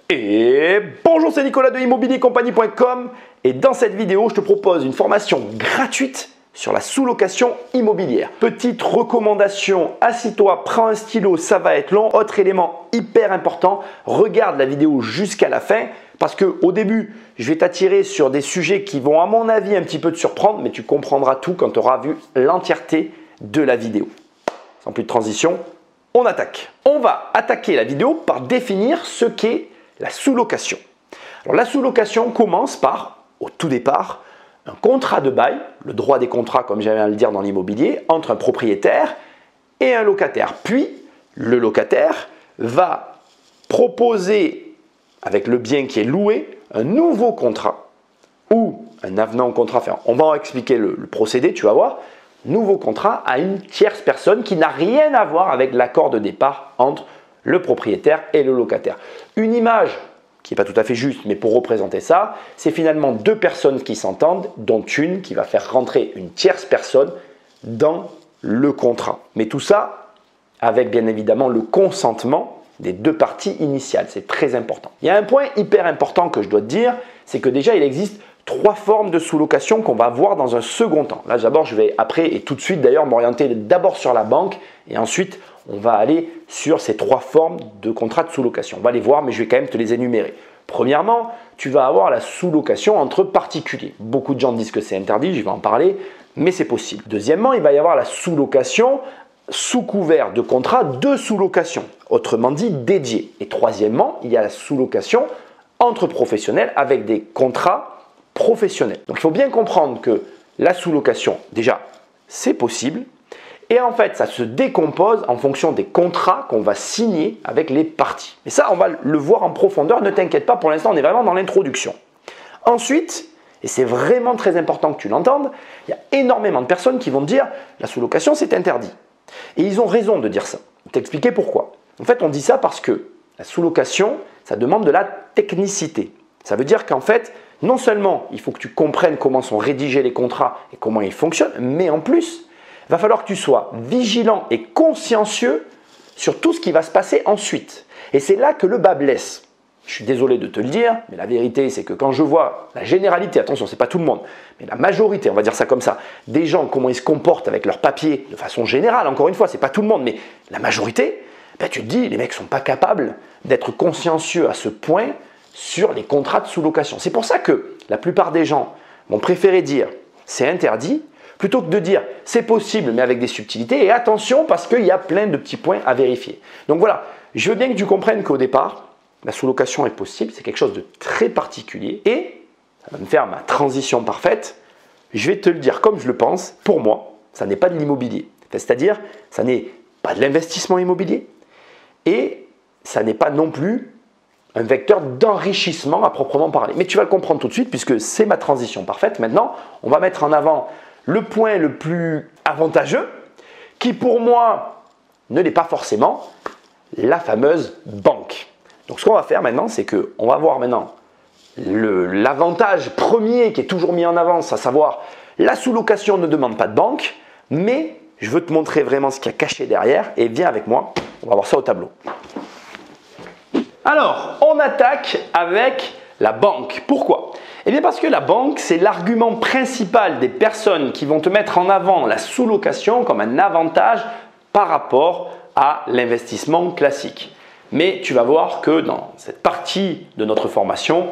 Et bonjour, c'est Nicolas de immobiliercompagnie.com et dans cette vidéo, je te propose une formation gratuite sur la sous-location immobilière. Petite recommandation, assis-toi, prends un stylo, ça va être long. Autre élément hyper important, regarde la vidéo jusqu'à la fin parce qu'au début, je vais t'attirer sur des sujets qui vont à mon avis un petit peu te surprendre, mais tu comprendras tout quand tu auras vu l'entièreté de la vidéo. Sans plus de transition, on attaque. On va attaquer la vidéo par définir ce qu'est la sous-location. Alors la sous-location commence par, au tout départ, un contrat de bail, le droit des contrats comme j'aime à le dire dans l'immobilier, entre un propriétaire et un locataire. Puis le locataire va proposer avec le bien qui est loué un nouveau contrat ou un avenant au contrat. Enfin, on va en expliquer le procédé, tu vas voir. Nouveau contrat à une tierce personne qui n'a rien à voir avec l'accord de départ entre le propriétaire et le locataire. Une image qui n'est pas tout à fait juste, mais pour représenter ça, c'est finalement deux personnes qui s'entendent, dont une qui va faire rentrer une tierce personne dans le contrat. Mais tout ça avec bien évidemment le consentement des deux parties initiales. C'est très important. Il y a un point hyper important que je dois te dire, c'est que déjà il existe trois formes de sous-location qu'on va voir dans un second temps. Là d'abord je vais après et tout de suite d'ailleurs m'orienter d'abord sur la banque et ensuite on va aller sur ces trois formes de contrat de sous-location. On va les voir mais je vais quand même te les énumérer. Premièrement, tu vas avoir la sous-location entre particuliers. Beaucoup de gens disent que c'est interdit, je vais en parler, mais c'est possible. Deuxièmement, il va y avoir la sous-location sous couvert de contrat de sous-location, autrement dit dédié. Et troisièmement, il y a la sous-location entre professionnels avec des contrats professionnels. Donc il faut bien comprendre que la sous-location, déjà, c'est possible. Et en fait, ça se décompose en fonction des contrats qu'on va signer avec les parties. Et ça, on va le voir en profondeur. Ne t'inquiète pas, pour l'instant, on est vraiment dans l'introduction. Ensuite, et c'est vraiment très important que tu l'entendes, il y a énormément de personnes qui vont te dire la sous-location, c'est interdit. Et ils ont raison de dire ça. Je vais t'expliquer pourquoi. En fait, on dit ça parce que la sous-location, ça demande de la technicité. Ça veut dire qu'en fait, non seulement il faut que tu comprennes comment sont rédigés les contrats et comment ils fonctionnent, mais en plus, il va falloir que tu sois vigilant et consciencieux sur tout ce qui va se passer ensuite. Et c'est là que le bât blesse. Je suis désolé de te le dire, mais la vérité, c'est que quand je vois la généralité, attention, ce n'est pas tout le monde, mais la majorité, on va dire ça comme ça, des gens, comment ils se comportent avec leurs papiers de façon générale, encore une fois, ce n'est pas tout le monde, mais la majorité, ben, tu te dis, les mecs ne sont pas capables d'être consciencieux à ce point sur les contrats de sous-location. C'est pour ça que la plupart des gens vont préférer dire c'est interdit, plutôt que de dire c'est possible mais avec des subtilités et attention parce qu'il y a plein de petits points à vérifier. Donc voilà, je veux bien que tu comprennes qu'au départ, la sous-location est possible, c'est quelque chose de très particulier et ça va me faire ma transition parfaite. Je vais te le dire comme je le pense, pour moi, ça n'est pas de l'immobilier. C'est-à-dire, ça n'est pas de l'investissement immobilier et ça n'est pas non plus un vecteur d'enrichissement à proprement parler. Mais tu vas le comprendre tout de suite puisque c'est ma transition parfaite. Maintenant, on va mettre en avant le point le plus avantageux, qui pour moi ne l'est pas forcément, la fameuse banque. Donc ce qu'on va faire maintenant, c'est qu'on va voir maintenant l'avantage premier qui est toujours mis en avant, à savoir la sous-location ne demande pas de banque, mais je veux te montrer vraiment ce qu'il y a caché derrière et viens avec moi, on va voir ça au tableau. Alors, on attaque avec la banque. Pourquoi ? Eh bien parce que la banque, c'est l'argument principal des personnes qui vont te mettre en avant la sous-location comme un avantage par rapport à l'investissement classique. Mais tu vas voir que dans cette partie de notre formation,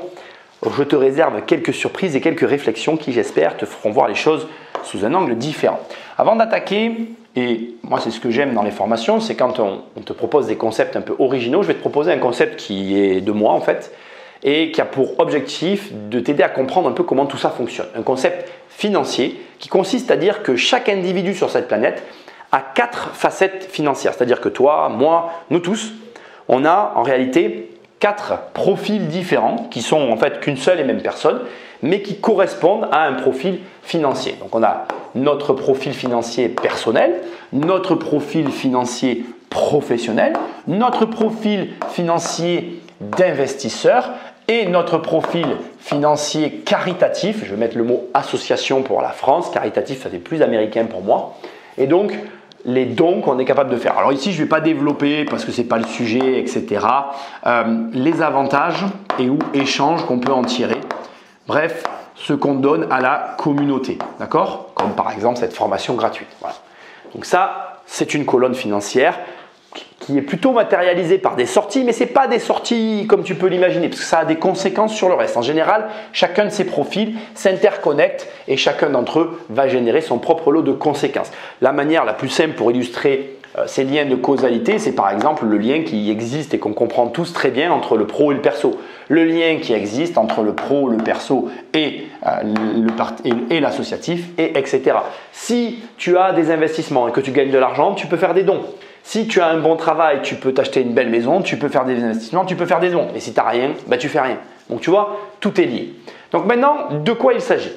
je te réserve quelques surprises et quelques réflexions qui, j'espère, te feront voir les choses sous un angle différent. Avant d'attaquer, et moi c'est ce que j'aime dans les formations, c'est quand on te propose des concepts un peu originaux. Je vais te proposer un concept qui est de moi en fait, et qui a pour objectif de t'aider à comprendre un peu comment tout ça fonctionne. Un concept financier qui consiste à dire que chaque individu sur cette planète a 4 facettes financières. C'est-à-dire que toi, moi, nous tous, on a en réalité 4 profils différents qui sont en fait qu'une seule et même personne, mais qui correspondent à un profil financier. Donc on a notre profil financier personnel, notre profil financier professionnel, notre profil financier d'investisseur et notre profil financier caritatif. Je vais mettre le mot association pour la France. Caritatif, ça fait plus américain pour moi. Et donc, les dons qu'on est capable de faire. Alors ici, je ne vais pas développer parce que ce n'est pas le sujet, etc. Les avantages et ou échanges qu'on peut en tirer. Bref, ce qu'on donne à la communauté, d'accord? Comme par exemple cette formation gratuite. Voilà. Donc ça, c'est une colonne financière qui est plutôt matérialisée par des sorties, mais ce n'est pas des sorties comme tu peux l'imaginer, parce que ça a des conséquences sur le reste. En général, chacun de ces profils s'interconnecte et chacun d'entre eux va générer son propre lot de conséquences. La manière la plus simple pour illustrer ces liens de causalité, c'est par exemple le lien qui existe et qu'on comprend tous très bien entre le pro et le perso. Le lien qui existe entre le pro, le perso et l'associatif, et etc. Si tu as des investissements et que tu gagnes de l'argent, tu peux faire des dons. Si tu as un bon travail, tu peux t'acheter une belle maison, tu peux faire des investissements, tu peux faire des dons. Et si tu n'as rien, bah, tu fais rien. Donc tu vois, tout est lié. Donc maintenant, de quoi il s'agit?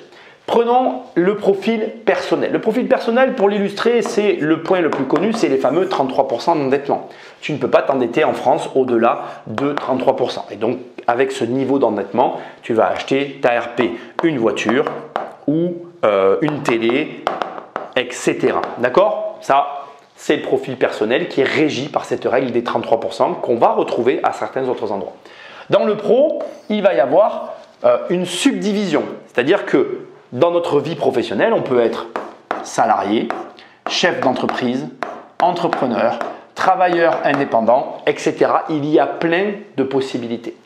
Prenons le profil personnel. Le profil personnel, pour l'illustrer, c'est le point le plus connu, c'est les fameux 33% d'endettement. Tu ne peux pas t'endetter en France au-delà de 33%. Et donc, avec ce niveau d'endettement, tu vas acheter ta RP, une voiture ou une télé, etc. D'accord? Ça, c'est le profil personnel qui est régi par cette règle des 33% qu'on va retrouver à certains autres endroits. Dans le pro, il va y avoir une subdivision, c'est-à-dire que dans notre vie professionnelle, on peut être salarié, chef d'entreprise, entrepreneur, travailleur indépendant, etc. Il y a plein de possibilités.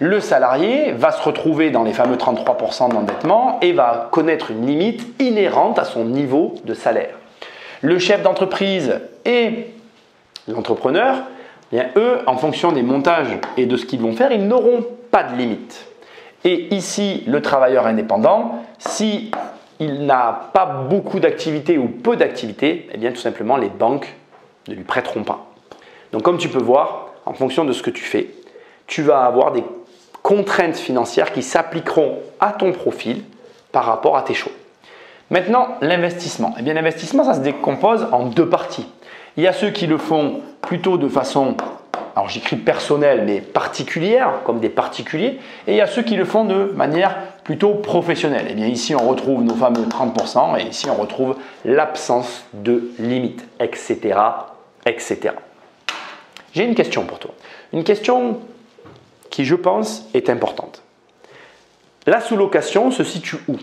Le salarié va se retrouver dans les fameux 33% d'endettement et va connaître une limite inhérente à son niveau de salaire. Le chef d'entreprise et l'entrepreneur, eh bien, eux, en fonction des montages et de ce qu'ils vont faire, ils n'auront pas de limite. Et ici, le travailleur indépendant, si il n'a pas beaucoup d'activités ou peu d'activités, eh bien tout simplement les banques ne lui prêteront pas. Donc comme tu peux voir, en fonction de ce que tu fais, tu vas avoir des contraintes financières qui s'appliqueront à ton profil par rapport à tes choix. Maintenant, l'investissement. Eh bien l'investissement, ça se décompose en deux parties. Il y a ceux qui le font plutôt de façon, alors j'écris personnelle, mais particulière, comme des particuliers, et il y a ceux qui le font de manière plutôt professionnelle. Et bien ici, on retrouve nos fameux 30%, et ici, on retrouve l'absence de limite, etc., etc. J'ai une question pour toi. Une question qui, je pense, est importante. La sous-location se situe où?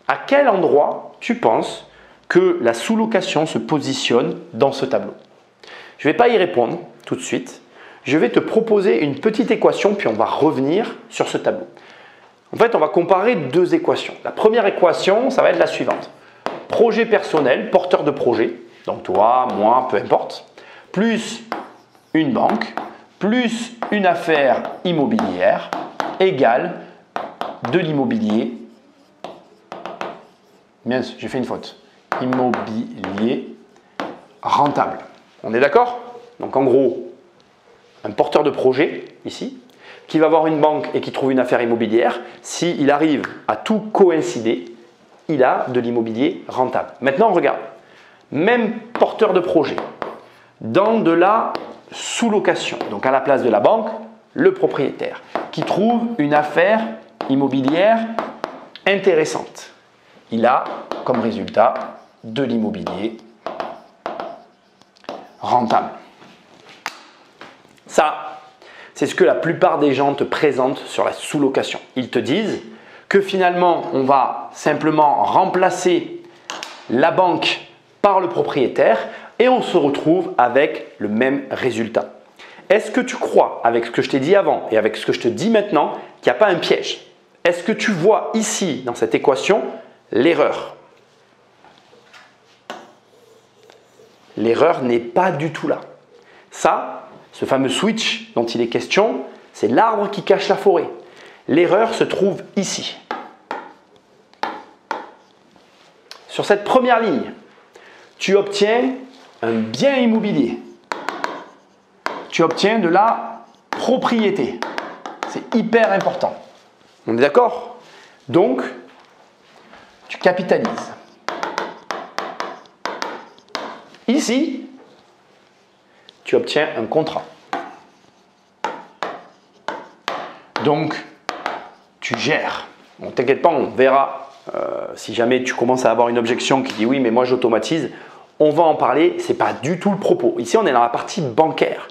À quel endroit tu penses que la sous-location se positionne dans ce tableau? Je ne vais pas y répondre tout de suite. Je vais te proposer une petite équation, puis on va revenir sur ce tableau. En fait, on va comparer deux équations. La première équation, ça va être la suivante. Projet personnel, porteur de projet, donc toi, moi, peu importe, plus une banque, plus une affaire immobilière, égale de l'immobilier. Bien, j'ai fait une faute. Immobilier rentable. On est d'accord? Donc en gros, un porteur de projet, ici, qui va voir une banque et qui trouve une affaire immobilière, s'il arrive à tout coïncider, il a de l'immobilier rentable. Maintenant, regarde. Même porteur de projet, dans de la sous-location, donc à la place de la banque, le propriétaire, qui trouve une affaire immobilière intéressante. Il a comme résultat de l'immobilier rentable. Ça, c'est ce que la plupart des gens te présentent sur la sous-location. Ils te disent que finalement, on va simplement remplacer la banque par le propriétaire et on se retrouve avec le même résultat. Est-ce que tu crois, avec ce que je t'ai dit avant et avec ce que je te dis maintenant, qu'il n'y a pas un piège? Est-ce que tu vois ici, dans cette équation, l'erreur? L'erreur n'est pas du tout là. Ça, ce fameux switch dont il est question, c'est l'arbre qui cache la forêt. L'erreur se trouve ici. Sur cette première ligne, tu obtiens un bien immobilier. Tu obtiens de la propriété. C'est hyper important. On est d'accord? Donc, tu capitalises. Ici, tu obtiens un contrat. Donc, tu gères. Bon, t'inquiète pas, on verra si jamais tu commences à avoir une objection qui dit oui, mais moi j'automatise. on va en parler, ce n'est pas du tout le propos. Ici, on est dans la partie bancaire.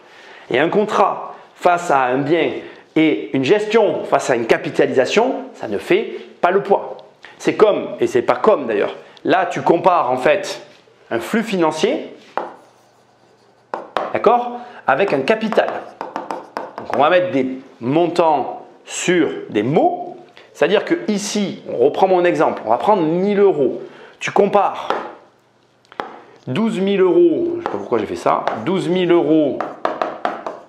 Et un contrat face à un bien et une gestion face à une capitalisation, ça ne fait pas le poids. C'est comme, et c'est pas comme d'ailleurs, là tu compares en fait un flux financier, d'accord, avec un capital. Donc on va mettre des montants sur des mots, c'est-à-dire que ici, on reprend mon exemple, on va prendre 1000 euros. Tu compares 12 000 euros, je ne sais pas pourquoi j'ai fait ça, 12 000 euros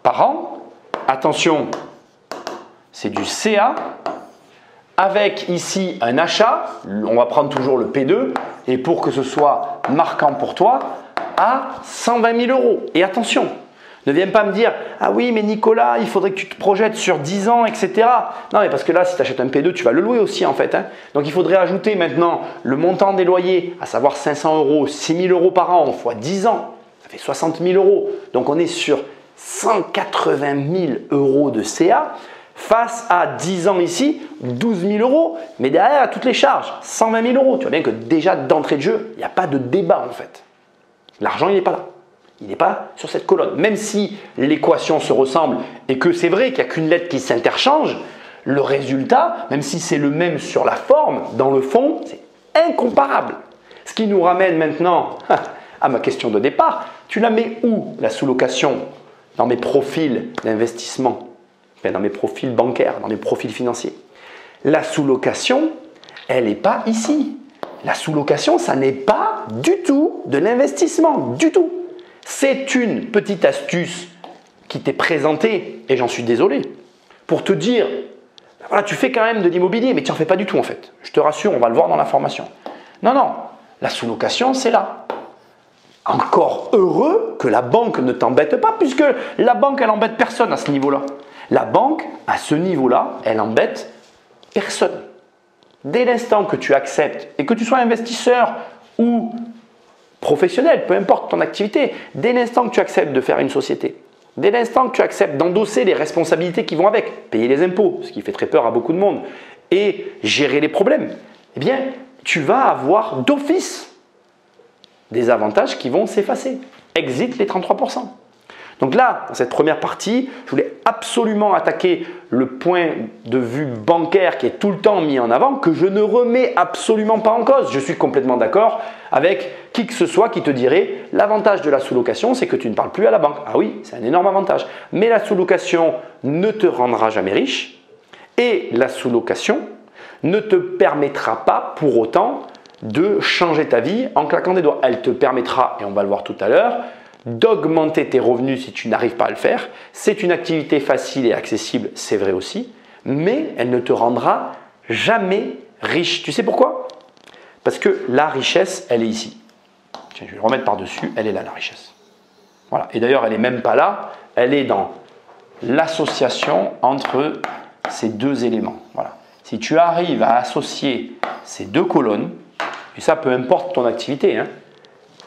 par an. Attention, c'est du CA avec ici un achat, on va prendre toujours le P2 et pour que ce soit marquant pour toi, à 120 000 euros. Et attention, ne viens pas me dire « Ah oui, mais Nicolas, il faudrait que tu te projettes sur 10 ans, etc. » Non, mais parce que là, si tu achètes un P2, tu vas le louer aussi en fait. Hein. Donc, il faudrait ajouter maintenant le montant des loyers, à savoir 500 euros, 6 000 euros par an, fois 10 ans. Ça fait 60 000 euros. Donc, on est sur 180 000 euros de CA face à 10 ans ici, 12 000 euros. Mais derrière, à toutes les charges, 120 000 euros. Tu vois bien que déjà d'entrée de jeu, il n'y a pas de débat en fait. L'argent, il n'est pas là. Il n'est pas sur cette colonne. Même si l'équation se ressemble et que c'est vrai qu'il n'y a qu'une lettre qui s'interchange, le résultat, même si c'est le même sur la forme, dans le fond, c'est incomparable. Ce qui nous ramène maintenant à ma question de départ. Tu la mets où, la sous-location? Dans mes profils d'investissement, enfin, dans mes profils bancaires, dans mes profils financiers. La sous-location, elle n'est pas ici. La sous-location, ça n'est pas du tout de l'investissement, du tout. C'est une petite astuce qui t'est présentée, et j'en suis désolé, pour te dire, voilà, tu fais quand même de l'immobilier, mais tu n'en fais pas du tout en fait. Je te rassure, on va le voir dans la formation. Non, non, la sous-location, c'est là. Encore heureux que la banque ne t'embête pas, puisque la banque, elle embête personne à ce niveau-là. La banque, à ce niveau-là, elle embête personne. Dès l'instant que tu acceptes, et que tu sois investisseur ou professionnel, peu importe ton activité, dès l'instant que tu acceptes de faire une société, dès l'instant que tu acceptes d'endosser les responsabilités qui vont avec, payer les impôts, ce qui fait très peur à beaucoup de monde, et gérer les problèmes, eh bien, tu vas avoir d'office des avantages qui vont s'effacer. Exit les 33%. Donc là, dans cette première partie, je voulais absolument attaquer le point de vue bancaire qui est tout le temps mis en avant, que je ne remets absolument pas en cause. Je suis complètement d'accord avec qui que ce soit qui te dirait l'avantage de la sous-location, c'est que tu ne parles plus à la banque. Ah oui, c'est un énorme avantage. Mais la sous-location ne te rendra jamais riche et la sous-location ne te permettra pas pour autant de changer ta vie en claquant des doigts. Elle te permettra, et on va le voir tout à l'heure, d'augmenter tes revenus si tu n'arrives pas à le faire. C'est une activité facile et accessible, c'est vrai aussi, mais elle ne te rendra jamais riche. Tu sais pourquoi? Parce que la richesse, elle est ici. Tiens, je vais le remettre par-dessus, elle est là la richesse. Voilà. Et d'ailleurs, elle n'est même pas là, elle est dans l'association entre ces deux éléments. Voilà. Si tu arrives à associer ces deux colonnes, et ça peu importe ton activité, hein,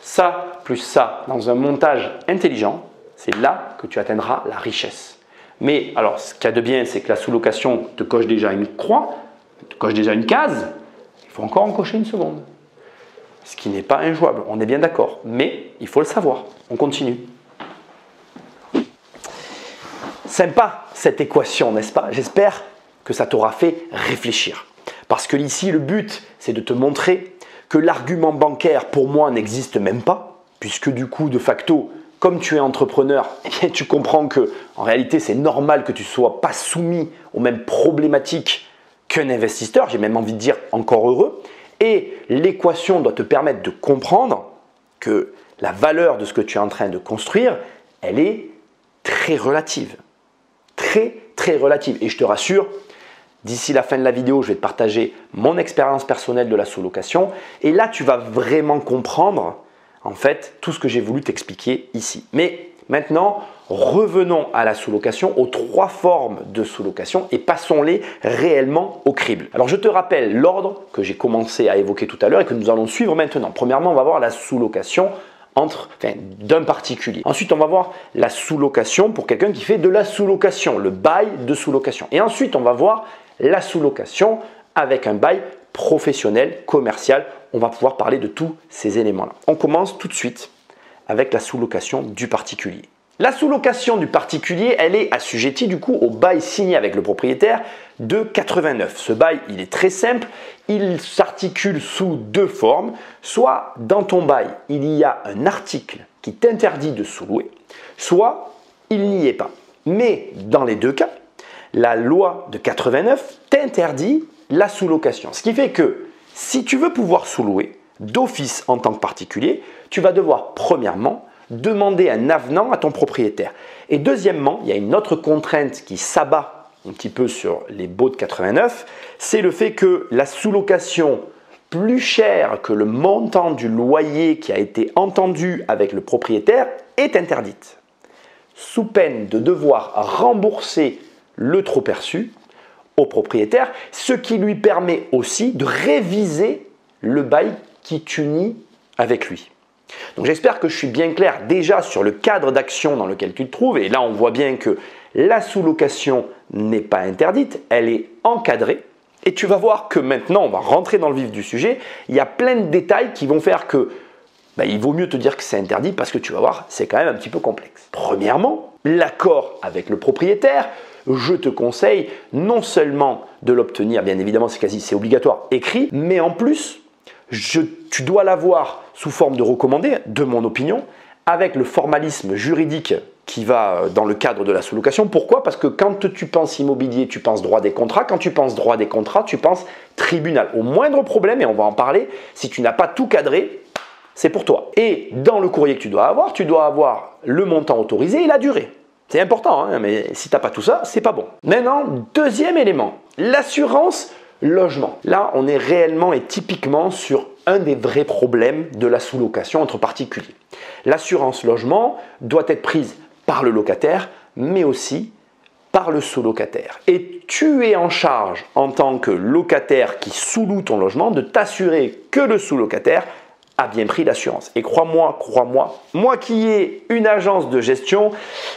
ça plus ça dans un montage intelligent, c'est là que tu atteindras la richesse. Mais alors, ce qu'il y a de bien, c'est que la sous-location te coche déjà une croix, te coche déjà une case, il faut encore en cocher une seconde. Ce qui n'est pas injouable, on est bien d'accord, mais il faut le savoir. On continue. Sympa cette équation, n'est-ce pas? J'espère que ça t'aura fait réfléchir. Parce que ici, le but, c'est de te montrer que l'argument bancaire, pour moi, n'existe même pas. Puisque du coup, de facto, comme tu es entrepreneur, eh bien, tu comprends que en réalité, c'est normal que tu ne sois pas soumis aux mêmes problématiques qu'un investisseur. J'ai même envie de dire encore heureux. Et l'équation doit te permettre de comprendre que la valeur de ce que tu es en train de construire, elle est très relative. Très, très relative. Et je te rassure, d'ici la fin de la vidéo, je vais te partager mon expérience personnelle de la sous-location. Et là, tu vas vraiment comprendre en fait tout ce que j'ai voulu t'expliquer ici. Mais maintenant, revenons à la sous-location, aux trois formes de sous-location et passons-les réellement au crible. Alors je te rappelle l'ordre que j'ai commencé à évoquer tout à l'heure et que nous allons suivre maintenant. Premièrement, on va voir la sous-location d'un particulier. Ensuite, on va voir la sous-location pour quelqu'un qui fait de la sous-location, le bail de sous-location. Et ensuite, on va voir la sous-location avec un bail professionnel, commercial. On va pouvoir parler de tous ces éléments-là. On commence tout de suite avec la sous-location du particulier. La sous-location du particulier, elle est assujettie du coup au bail signé avec le propriétaire de 89. Ce bail, il est très simple, il s'articule sous deux formes. Soit dans ton bail, il y a un article qui t'interdit de sous-louer, soit il n'y est pas. Mais dans les deux cas, la loi de 89 t'interdit la sous-location. Ce qui fait que si tu veux pouvoir sous-louer d'office en tant que particulier, tu vas devoir premièrement demander un avenant à ton propriétaire. Et deuxièmement, il y a une autre contrainte qui s'abat un petit peu sur les baux de 89, c'est le fait que la sous-location plus chère que le montant du loyer qui a été entendu avec le propriétaire est interdite, sous peine de devoir rembourser le trop perçu au propriétaire, ce qui lui permet aussi de réviser le bail qui t'unit avec lui. Donc j'espère que je suis bien clair déjà sur le cadre d'action dans lequel tu te trouves. Et là, on voit bien que la sous-location n'est pas interdite, elle est encadrée. Et tu vas voir que maintenant, on va rentrer dans le vif du sujet. Il y a plein de détails qui vont faire que il vaut mieux te dire que c'est interdit parce que tu vas voir, c'est quand même un petit peu complexe. Premièrement, l'accord avec le propriétaire. Je te conseille non seulement de l'obtenir, bien évidemment c'est obligatoire, écrit, mais en plus, tu dois l'avoir sous forme de recommandé, de mon opinion, avec le formalisme juridique qui va dans le cadre de la sous-location. Pourquoi? Parce que quand tu penses immobilier, tu penses droit des contrats. Quand tu penses droit des contrats, tu penses tribunal. Au moindre problème, et on va en parler, si tu n'as pas tout cadré, c'est pour toi. Et dans le courrier que tu dois avoir le montant autorisé et la durée. C'est important, hein, mais si tu n'as pas tout ça, c'est pas bon. Maintenant, deuxième élément, l'assurance logement. Là, on est réellement et typiquement sur un des vrais problèmes de la sous-location entre particuliers. L'assurance logement doit être prise par le locataire, mais aussi par le sous-locataire. Et tu es en charge, en tant que locataire qui sous-loue ton logement, de t'assurer que le sous-locataire a bien pris l'assurance. Et crois-moi, moi qui ai une agence de gestion,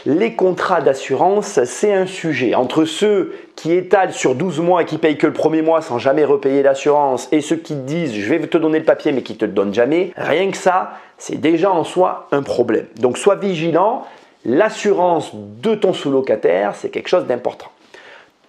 les contrats d'assurance, c'est un sujet. Entre ceux qui étalent sur 12 mois et qui payent que le premier mois sans jamais repayer l'assurance et ceux qui disent je vais te donner le papier mais qui ne te le donnent jamais, rien que ça, c'est déjà en soi un problème. Donc sois vigilant, l'assurance de ton sous-locataire, c'est quelque chose d'important.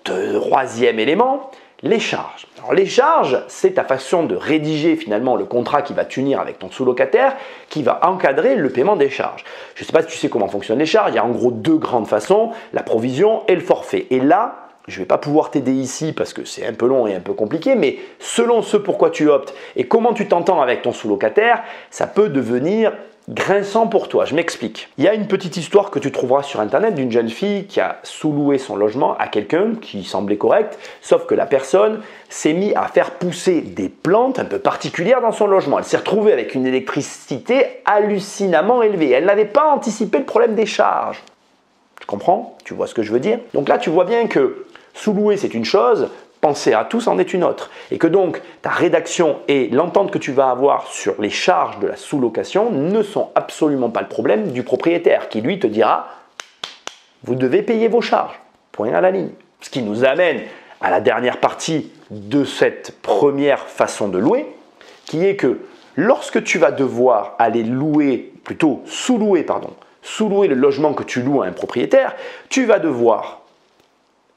Troisième élément, les charges. Alors les charges, c'est ta façon de rédiger finalement le contrat qui va t'unir avec ton sous-locataire, qui va encadrer le paiement des charges. Je ne sais pas si tu sais comment fonctionnent les charges, il y a en gros deux grandes façons, la provision et le forfait. Et là, je ne vais pas pouvoir t'aider ici parce que c'est un peu long et un peu compliqué, mais selon ce pourquoi tu optes et comment tu t'entends avec ton sous-locataire, ça peut devenir grinçant pour toi. Je m'explique. Il y a une petite histoire que tu trouveras sur internet d'une jeune fille qui a sous-loué son logement à quelqu'un qui semblait correct, sauf que la personne s'est mise à faire pousser des plantes un peu particulières dans son logement. Elle s'est retrouvée avec une électricité hallucinamment élevée. Elle n'avait pas anticipé le problème des charges. Tu comprends? Tu vois ce que je veux dire? Donc là, tu vois bien que sous-louer, c'est une chose, penser à tous en est une autre. Et que donc, ta rédaction et l'entente que tu vas avoir sur les charges de la sous-location ne sont absolument pas le problème du propriétaire qui, lui, te dira « Vous devez payer vos charges. » Point à la ligne. Ce qui nous amène à la dernière partie de cette première façon de louer, qui est que lorsque tu vas devoir aller louer, plutôt sous-louer le logement que tu loues à un propriétaire, tu vas devoir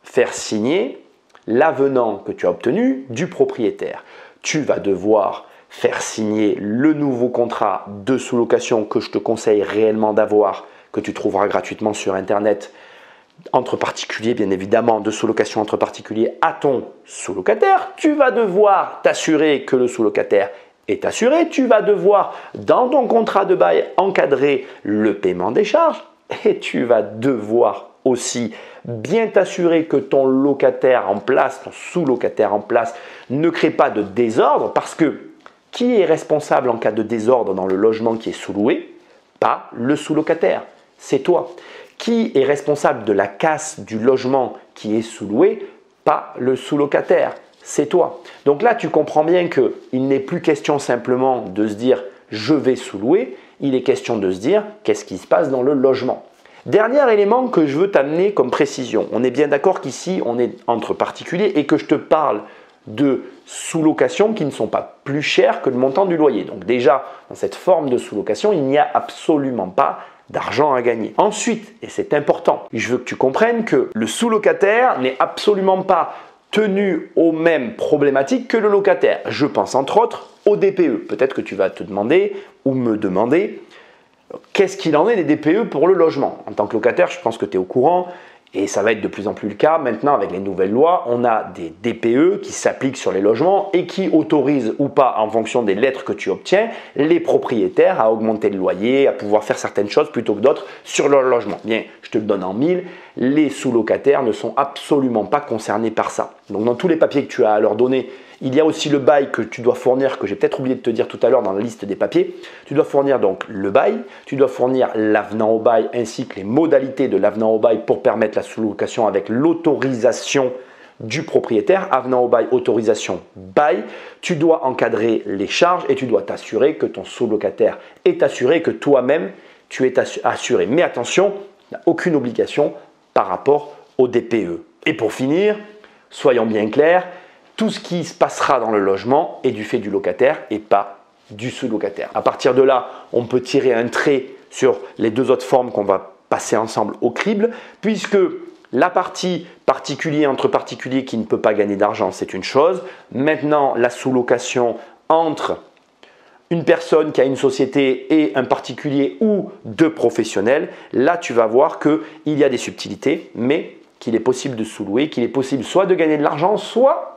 faire signer l'avenant que tu as obtenu du propriétaire. Tu vas devoir faire signer le nouveau contrat de sous-location que je te conseille réellement d'avoir, que tu trouveras gratuitement sur Internet, entre particuliers, bien évidemment, de sous-location entre particuliers à ton sous-locataire. Tu vas devoir t'assurer que le sous-locataire est assuré. Tu vas devoir, dans ton contrat de bail, encadrer le paiement des charges. Et tu vas devoir aussi bien t'assurer que ton locataire en place, ton sous-locataire en place, ne crée pas de désordre, parce que qui est responsable en cas de désordre dans le logement qui est sous-loué? Pas le sous-locataire, c'est toi. Qui est responsable de la casse du logement qui est sous-loué? Pas le sous-locataire, c'est toi. Donc là, tu comprends bien qu'il n'est plus question simplement de se dire « je vais sous-louer », il est question de se dire « qu'est-ce qui se passe dans le logement ?» Dernier élément que je veux t'amener comme précision. On est bien d'accord qu'ici, on est entre particuliers et que je te parle de sous-location qui ne sont pas plus chers que le montant du loyer. Donc déjà, dans cette forme de sous-location, il n'y a absolument pas d'argent à gagner. Ensuite, et c'est important, je veux que tu comprennes que le sous-locataire n'est absolument pas tenu aux mêmes problématiques que le locataire. Je pense entre autres au DPE. Peut-être que tu vas te demander ou me demander qu'est-ce qu'il en est des DPE pour le logement. En tant que locataire, je pense que tu es au courant. Et ça va être de plus en plus le cas. Maintenant, avec les nouvelles lois, on a des DPE qui s'appliquent sur les logements et qui autorisent ou pas, en fonction des lettres que tu obtiens, les propriétaires à augmenter le loyer, à pouvoir faire certaines choses plutôt que d'autres sur leur logement. Bien, je te le donne en mille, les sous-locataires ne sont absolument pas concernés par ça. Donc, dans tous les papiers que tu as à leur donner, il y a aussi le bail que tu dois fournir, que j'ai peut-être oublié de te dire tout à l'heure dans la liste des papiers. Tu dois fournir donc le bail, tu dois fournir l'avenant au bail ainsi que les modalités de l'avenant au bail pour permettre la sous-location avec l'autorisation du propriétaire. Avenant au bail, autorisation, bail. Tu dois encadrer les charges et tu dois t'assurer que ton sous-locataire est assuré, que toi-même tu es assuré. Mais attention, il n'y a aucune obligation par rapport au DPE. Et pour finir, soyons bien clairs, tout ce qui se passera dans le logement est du fait du locataire et pas du sous-locataire. À partir de là, on peut tirer un trait sur les deux autres formes qu'on va passer ensemble au crible, puisque la partie particulier entre particuliers qui ne peut pas gagner d'argent, c'est une chose. Maintenant, la sous-location entre une personne qui a une société et un particulier ou deux professionnels, là tu vas voir qu'il y a des subtilités, mais qu'il est possible de sous-louer, qu'il est possible soit de gagner de l'argent, soit,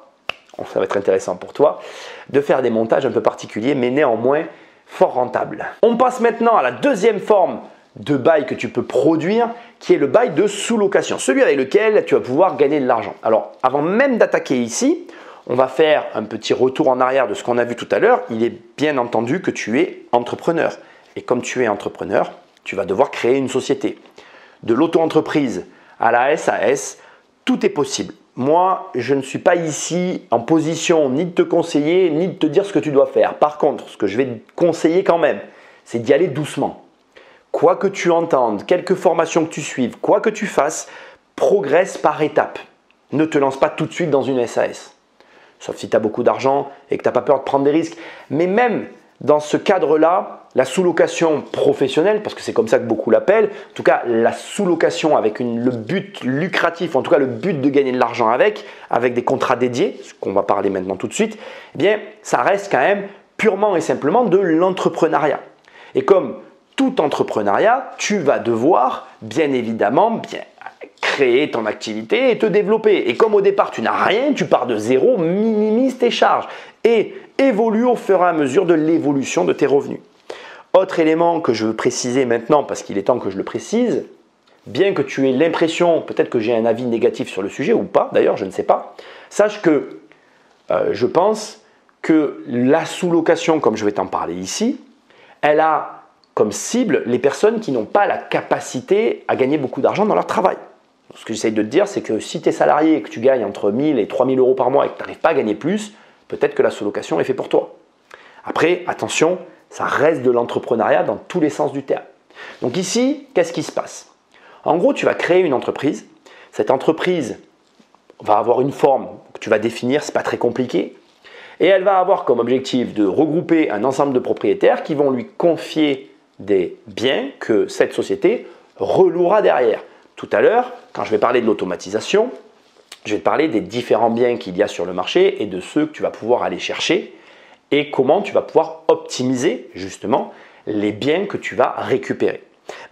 ça va être intéressant pour toi, de faire des montages un peu particuliers, mais néanmoins fort rentables. On passe maintenant à la deuxième forme de bail que tu peux produire, qui est le bail de sous-location, celui avec lequel tu vas pouvoir gagner de l'argent. Alors, avant même d'attaquer ici, on va faire un petit retour en arrière de ce qu'on a vu tout à l'heure. Il est bien entendu que tu es entrepreneur. Et comme tu es entrepreneur, tu vas devoir créer une société. De l'auto-entreprise à la SAS, tout est possible. Moi, je ne suis pas ici en position ni de te conseiller, ni de te dire ce que tu dois faire. Par contre, ce que je vais te conseiller quand même, c'est d'y aller doucement. Quoi que tu entendes, quelque formation que tu suives, quoi que tu fasses, progresse par étapes. Ne te lance pas tout de suite dans une SAS. Sauf si tu as beaucoup d'argent et que tu n'as pas peur de prendre des risques. Mais même dans ce cadre-là, la sous-location professionnelle, parce que c'est comme ça que beaucoup l'appellent, en tout cas la sous-location avec le but lucratif, en tout cas le but de gagner de l'argent avec des contrats dédiés, ce qu'on va parler maintenant tout de suite, eh bien ça reste quand même purement et simplement de l'entrepreneuriat. Et comme tout entrepreneuriat, tu vas devoir bien évidemment créer ton activité et te développer. Et comme au départ tu n'as rien, tu pars de zéro, minimise tes charges et évolue au fur et à mesure de l'évolution de tes revenus. Autre élément que je veux préciser maintenant, parce qu'il est temps que je le précise, bien que tu aies l'impression, peut-être que j'ai un avis négatif sur le sujet ou pas, d'ailleurs je ne sais pas, sache que je pense que la sous-location, comme je vais t'en parler ici, elle a comme cible les personnes qui n'ont pas la capacité à gagner beaucoup d'argent dans leur travail. Ce que j'essaye de te dire, c'est que si tu es salarié et que tu gagnes entre 1 000 et 3 000 euros par mois et que tu n'arrives pas à gagner plus, peut-être que la sous-location est faite pour toi. Après, attention, ça reste de l'entrepreneuriat dans tous les sens du terme. Donc ici, qu'est-ce qui se passe? En gros, tu vas créer une entreprise. Cette entreprise va avoir une forme que tu vas définir, ce n'est pas très compliqué. Et elle va avoir comme objectif de regrouper un ensemble de propriétaires qui vont lui confier des biens que cette société relouera derrière. Tout à l'heure, quand je vais parler de l'automatisation, je vais te parler des différents biens qu'il y a sur le marché et de ceux que tu vas pouvoir aller chercher et comment tu vas pouvoir optimiser justement les biens que tu vas récupérer.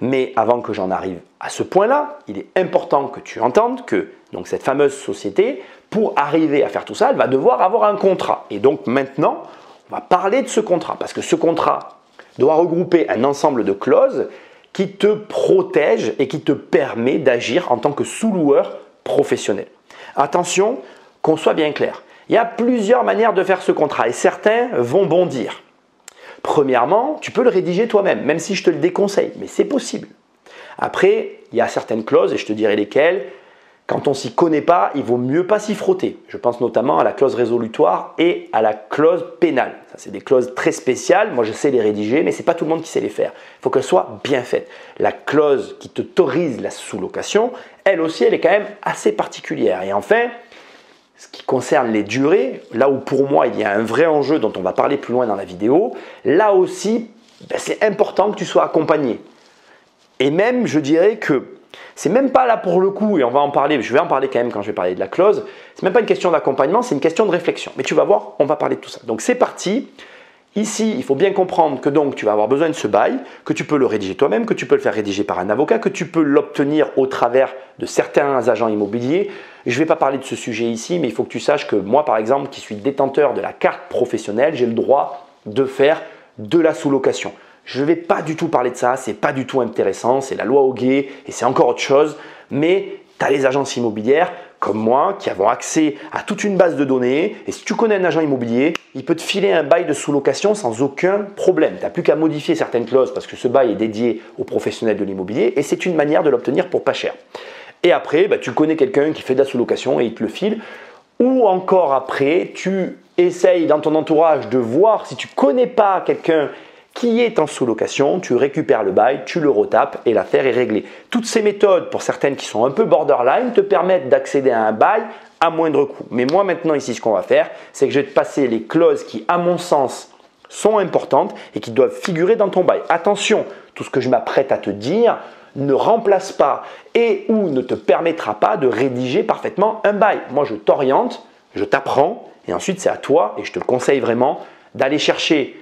Mais avant que j'en arrive à ce point-là, il est important que tu entendes que donc, cette fameuse société, pour arriver à faire tout ça, elle va devoir avoir un contrat. Et donc maintenant, on va parler de ce contrat parce que ce contrat doit regrouper un ensemble de clauses qui te protègent et qui te permet d'agir en tant que sous-loueur professionnel. Attention, qu'on soit bien clair. Il y a plusieurs manières de faire ce contrat et certains vont bondir. Premièrement, tu peux le rédiger toi-même, même si je te le déconseille, mais c'est possible. Après, il y a certaines clauses et je te dirai lesquelles. Quand on s'y connaît pas, il vaut mieux pas s'y frotter. Je pense notamment à la clause résolutoire et à la clause pénale. Ça, c'est des clauses très spéciales. Moi, je sais les rédiger, mais c'est pas tout le monde qui sait les faire. Il faut qu'elles soient bien faites. La clause qui t'autorise la sous-location, elle aussi, elle est quand même assez particulière. Et enfin, ce qui concerne les durées, là où pour moi il y a un vrai enjeu dont on va parler plus loin dans la vidéo, là aussi c'est important que tu sois accompagné. Et même je dirais que c'est même pas là pour le coup, et on va en parler, je vais en parler quand même quand je vais parler de la clause, c'est même pas une question d'accompagnement, c'est une question de réflexion. Mais tu vas voir, on va parler de tout ça. Donc c'est parti. Ici, il faut bien comprendre que donc tu vas avoir besoin de ce bail, que tu peux le rédiger toi-même, que tu peux le faire rédiger par un avocat, que tu peux l'obtenir au travers de certains agents immobiliers. Je ne vais pas parler de ce sujet ici, mais il faut que tu saches que moi, par exemple, qui suis détenteur de la carte professionnelle, j'ai le droit de faire de la sous-location. Je ne vais pas du tout parler de ça, c'est pas du tout intéressant, c'est la loi Hoguet et c'est encore autre chose, mais tu as les agences immobilières comme moi qui avons accès à toute une base de données et si tu connais un agent immobilier, il peut te filer un bail de sous-location sans aucun problème. Tu n'as plus qu'à modifier certaines clauses parce que ce bail est dédié aux professionnels de l'immobilier et c'est une manière de l'obtenir pour pas cher. Et après, tu connais quelqu'un qui fait de la sous-location et il te le file. Ou encore après, tu essayes dans ton entourage de voir si tu ne connais pas quelqu'un qui est en sous-location, tu récupères le bail, tu le retapes et l'affaire est réglée. Toutes ces méthodes, pour certaines qui sont un peu borderline, te permettent d'accéder à un bail à moindre coût. Mais moi maintenant ici, ce qu'on va faire, c'est que je vais te passer les clauses qui, à mon sens, sont importantes et qui doivent figurer dans ton bail. Attention, tout ce que je m'apprête à te dire ne remplace pas et ou ne te permettra pas de rédiger parfaitement un bail. Moi, je t'oriente, je t'apprends et ensuite c'est à toi et je te conseille vraiment d'aller chercher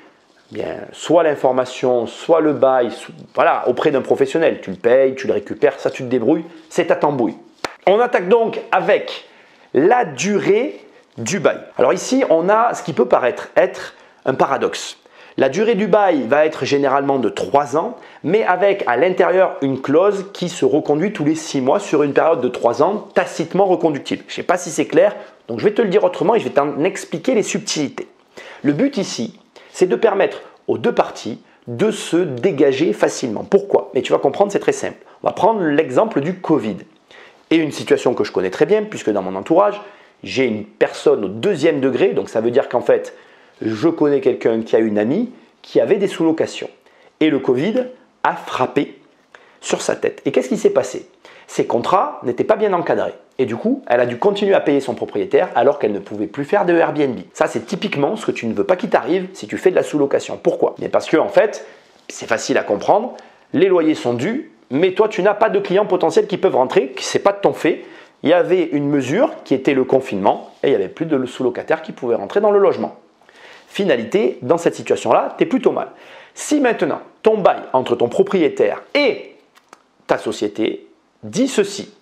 soit l'information, soit le bail, voilà, auprès d'un professionnel. Tu le payes, tu le récupères, ça tu te débrouilles, c'est à tambouille. On attaque donc avec la durée du bail. Alors ici, on a ce qui peut paraître être un paradoxe. La durée du bail va être généralement de 3 ans, mais avec à l'intérieur une clause qui se reconduit tous les 6 mois sur une période de 3 ans tacitement reconductible. Je ne sais pas si c'est clair, donc je vais te le dire autrement et je vais t'en expliquer les subtilités. Le but ici, c'est de permettre aux deux parties de se dégager facilement. Pourquoi? Mais tu vas comprendre, c'est très simple. On va prendre l'exemple du Covid et une situation que je connais très bien puisque dans mon entourage, j'ai une personne au 2e degré, donc ça veut dire qu'en fait, je connais quelqu'un qui a une amie qui avait des sous-locations et le Covid a frappé sur sa tête. Et qu'est-ce qui s'est passé? Ses contrats n'étaient pas bien encadrés. Et du coup, elle a dû continuer à payer son propriétaire alors qu'elle ne pouvait plus faire de Airbnb. Ça, c'est typiquement ce que tu ne veux pas qu'il t'arrive si tu fais de la sous-location. Pourquoi? Mais parce que en fait, c'est facile à comprendre, les loyers sont dus, mais toi, tu n'as pas de clients potentiels qui peuvent rentrer, ce n'est pas de ton fait. Il y avait une mesure qui était le confinement et il n'y avait plus de sous-locataires qui pouvaient rentrer dans le logement. Finalité, dans cette situation-là, tu es plutôt mal. Si maintenant, ton bail entre ton propriétaire et ta société dit ceci: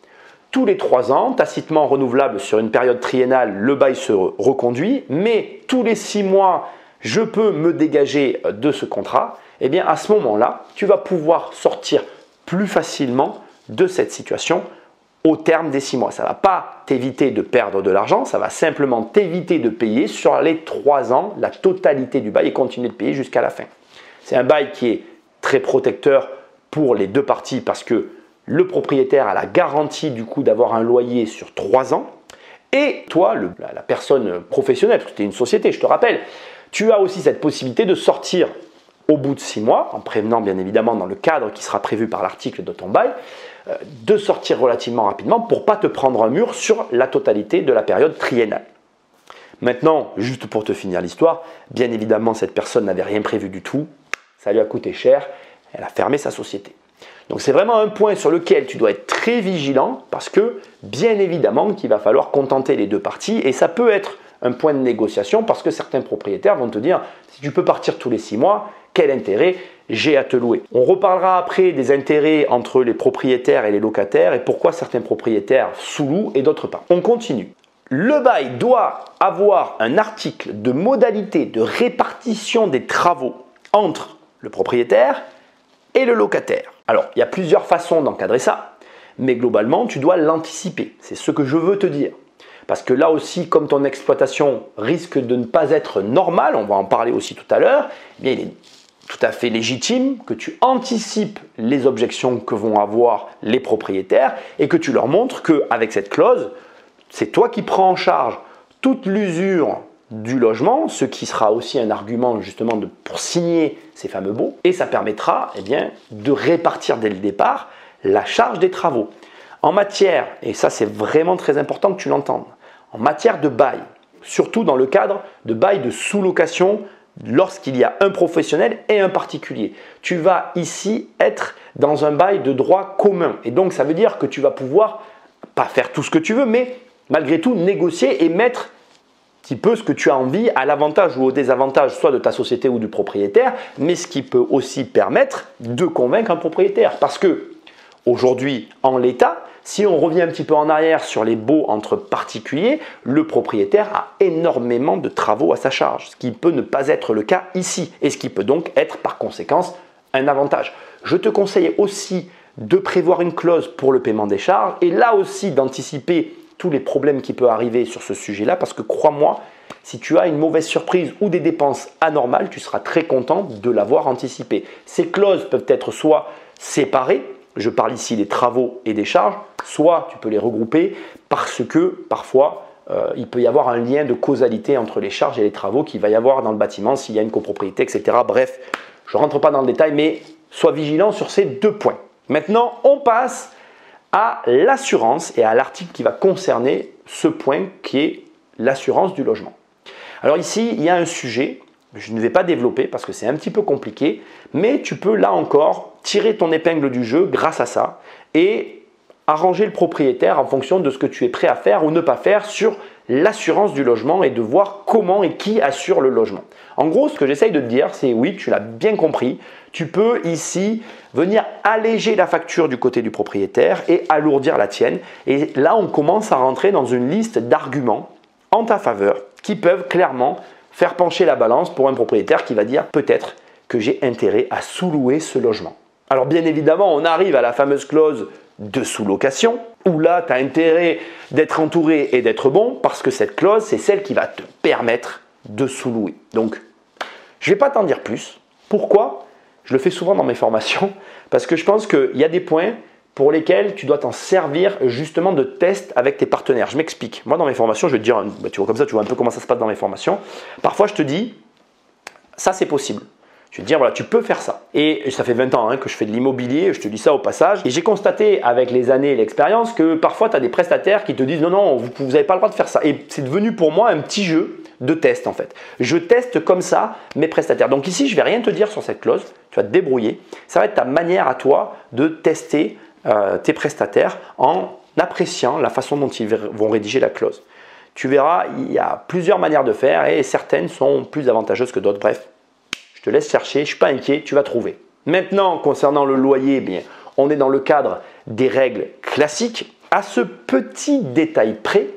tous les 3 ans, tacitement renouvelable sur une période triennale, le bail se reconduit, mais tous les 6 mois, je peux me dégager de ce contrat, eh bien à ce moment-là, tu vas pouvoir sortir plus facilement de cette situation au terme des 6 mois. Ça ne va pas t'éviter de perdre de l'argent, ça va simplement t'éviter de payer sur les 3 ans la totalité du bail et continuer de payer jusqu'à la fin. C'est un bail qui est très protecteur pour les deux parties parce que le propriétaire a la garantie du coup d'avoir un loyer sur 3 ans et toi, la personne professionnelle, parce que tu es une société, je te rappelle, tu as aussi cette possibilité de sortir au bout de 6 mois, en prévenant bien évidemment dans le cadre qui sera prévu par l'article de ton bail, de sortir relativement rapidement pour ne pas te prendre un mur sur la totalité de la période triennale. Maintenant, juste pour te finir l'histoire, bien évidemment cette personne n'avait rien prévu du tout, ça lui a coûté cher, elle a fermé sa société. Donc c'est vraiment un point sur lequel tu dois être très vigilant parce que bien évidemment qu'il va falloir contenter les deux parties et ça peut être un point de négociation parce que certains propriétaires vont te dire si tu peux partir tous les 6 mois, quel intérêt j'ai à te louer. On reparlera après des intérêts entre les propriétaires et les locataires et pourquoi certains propriétaires sous-louent et d'autres pas. On continue. Le bail doit avoir un article de modalité de répartition des travaux entre le propriétaire et le locataire. Alors, il y a plusieurs façons d'encadrer ça, mais globalement, tu dois l'anticiper. C'est ce que je veux te dire. Parce que là aussi, comme ton exploitation risque de ne pas être normale, on va en parler aussi tout à l'heure, eh bien, il est tout à fait légitime que tu anticipes les objections que vont avoir les propriétaires et que tu leur montres qu'avec cette clause, c'est toi qui prends en charge toute l'usure du logement, ce qui sera aussi un argument justement pour signer ces fameux baux et ça permettra de répartir dès le départ la charge des travaux. En matière, et ça c'est vraiment très important que tu l'entendes, en matière de bail, surtout dans le cadre de bail de sous-location lorsqu'il y a un professionnel et un particulier. Tu vas ici être dans un bail de droit commun et donc ça veut dire que tu vas pouvoir, pas faire tout ce que tu veux, mais malgré tout négocier et mettre un petit peu ce que tu as envie à l'avantage ou au désavantage soit de ta société ou du propriétaire, mais ce qui peut aussi permettre de convaincre un propriétaire. Parce que aujourd'hui, en l'état, si on revient un petit peu en arrière sur les baux entre particuliers, le propriétaire a énormément de travaux à sa charge, ce qui peut ne pas être le cas ici et ce qui peut donc être par conséquence un avantage. Je te conseille aussi de prévoir une clause pour le paiement des charges et là aussi d'anticiper tous les problèmes qui peuvent arriver sur ce sujet-là parce que crois-moi, si tu as une mauvaise surprise ou des dépenses anormales, tu seras très content de l'avoir anticipé. Ces clauses peuvent être soit séparées, je parle ici des travaux et des charges, soit tu peux les regrouper parce que parfois il peut y avoir un lien de causalité entre les charges et les travaux qu'il va y avoir dans le bâtiment s'il y a une copropriété, etc. Bref, je ne rentre pas dans le détail, mais sois vigilant sur ces deux points. Maintenant, on passe à l'assurance et à l'article qui va concerner ce point qui est l'assurance du logement. Alors ici, il y a un sujet, je ne vais pas développer parce que c'est un petit peu compliqué, mais tu peux là encore tirer ton épingle du jeu grâce à ça et arranger le propriétaire en fonction de ce que tu es prêt à faire ou ne pas faire sur l'assurance du logement et de voir comment et qui assure le logement. En gros, ce que j'essaye de te dire, c'est oui, tu l'as bien compris, tu peux ici venir alléger la facture du côté du propriétaire et alourdir la tienne. Et là, on commence à rentrer dans une liste d'arguments en ta faveur qui peuvent clairement faire pencher la balance pour un propriétaire qui va dire peut-être que j'ai intérêt à sous-louer ce logement. Alors bien évidemment, on arrive à la fameuse clause de sous-location où là, tu as intérêt d'être entouré et d'être bon parce que cette clause, c'est celle qui va te permettre de sous-louer. Donc, je ne vais pas t'en dire plus. Pourquoi ? Je le fais souvent dans mes formations parce que je pense qu'il y a des points pour lesquels tu dois t'en servir justement de test avec tes partenaires. Je m'explique. Moi, dans mes formations, je vais te dire, tu vois comme ça, tu vois un peu comment ça se passe dans mes formations. Parfois, je te dis, ça c'est possible. Je vais te dire, voilà, tu peux faire ça. Et ça fait 20 ans que je fais de l'immobilier, je te dis ça au passage. Et j'ai constaté avec les années et l'expérience que parfois, tu as des prestataires qui te disent, non, non, vous n'avez pas le droit de faire ça. Et c'est devenu pour moi un petit jeu de test en fait. Je teste comme ça mes prestataires. Donc ici, je ne vais rien te dire sur cette clause. Tu vas te débrouiller. Ça va être ta manière à toi de tester tes prestataires en appréciant la façon dont ils vont rédiger la clause. Tu verras, il y a plusieurs manières de faire et certaines sont plus avantageuses que d'autres. Bref, je te laisse chercher, je ne suis pas inquiet, tu vas trouver. Maintenant, concernant le loyer, bien, on est dans le cadre des règles classiques. À ce petit détail près,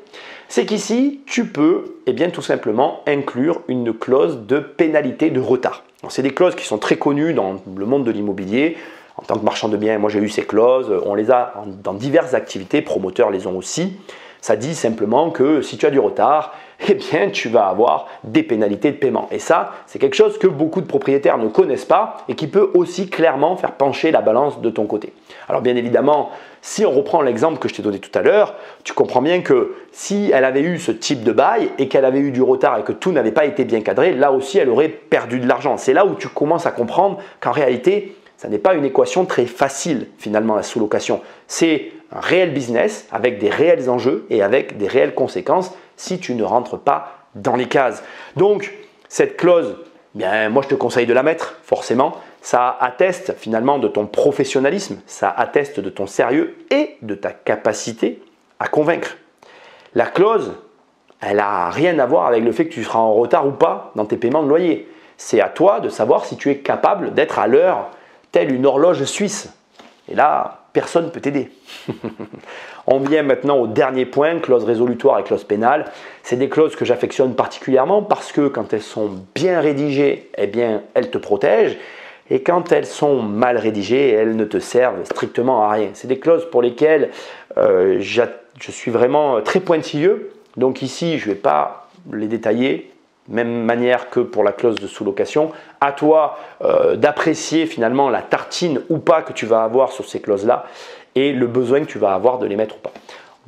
c'est qu'ici, tu peux tout simplement inclure une clause de pénalité de retard. C'est des clauses qui sont très connues dans le monde de l'immobilier. En tant que marchand de biens, moi j'ai eu ces clauses, on les a dans diverses activités, promoteurs les ont aussi. Ça dit simplement que si tu as du retard, tu vas avoir des pénalités de paiement. Et ça, c'est quelque chose que beaucoup de propriétaires ne connaissent pas et qui peut aussi clairement faire pencher la balance de ton côté. Alors bien évidemment, si on reprend l'exemple que je t'ai donné tout à l'heure, tu comprends bien que si elle avait eu ce type de bail et qu'elle avait eu du retard et que tout n'avait pas été bien cadré, là aussi elle aurait perdu de l'argent. C'est là où tu commences à comprendre qu'en réalité, ça n'est pas une équation très facile finalement la sous-location. C'est un réel business avec des réels enjeux et avec des réelles conséquences si tu ne rentres pas dans les cases. Donc cette clause, moi je te conseille de la mettre forcément. Ça atteste finalement de ton professionnalisme, ça atteste de ton sérieux et de ta capacité à convaincre. La clause, elle n'a rien à voir avec le fait que tu seras en retard ou pas dans tes paiements de loyer. C'est à toi de savoir si tu es capable d'être à l'heure telle une horloge suisse. Et là, personne ne peut t'aider. On vient maintenant au dernier point, clause résolutoire et clause pénale. C'est des clauses que j'affectionne particulièrement parce que quand elles sont bien rédigées, elles te protègent. Et quand elles sont mal rédigées, elles ne te servent strictement à rien. C'est des clauses pour lesquelles je suis vraiment très pointilleux. Donc ici, je ne vais pas les détailler. Même manière que pour la clause de sous-location. À toi d'apprécier finalement la tartine ou pas que tu vas avoir sur ces clauses-là et le besoin que tu vas avoir de les mettre ou pas.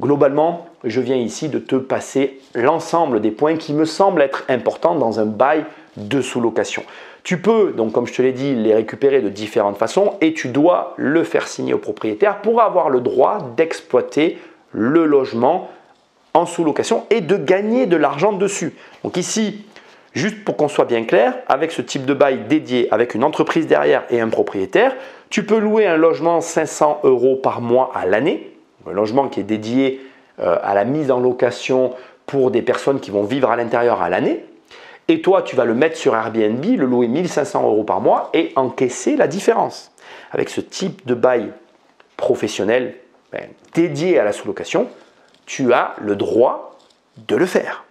Globalement, je viens ici de te passer l'ensemble des points qui me semblent être importants dans un bail de sous-location. Tu peux, donc comme je te l'ai dit, les récupérer de différentes façons et tu dois le faire signer au propriétaire pour avoir le droit d'exploiter le logement en sous-location et de gagner de l'argent dessus. Donc ici, juste pour qu'on soit bien clair, avec ce type de bail dédié, avec une entreprise derrière et un propriétaire, tu peux louer un logement 500 € par mois à l'année, un logement qui est dédié à la mise en location pour des personnes qui vont vivre à l'intérieur à l'année. Et toi, tu vas le mettre sur Airbnb, le louer 1500 € par mois et encaisser la différence. Avec ce type de bail professionnel dédié à la sous-location, tu as le droit de le faire.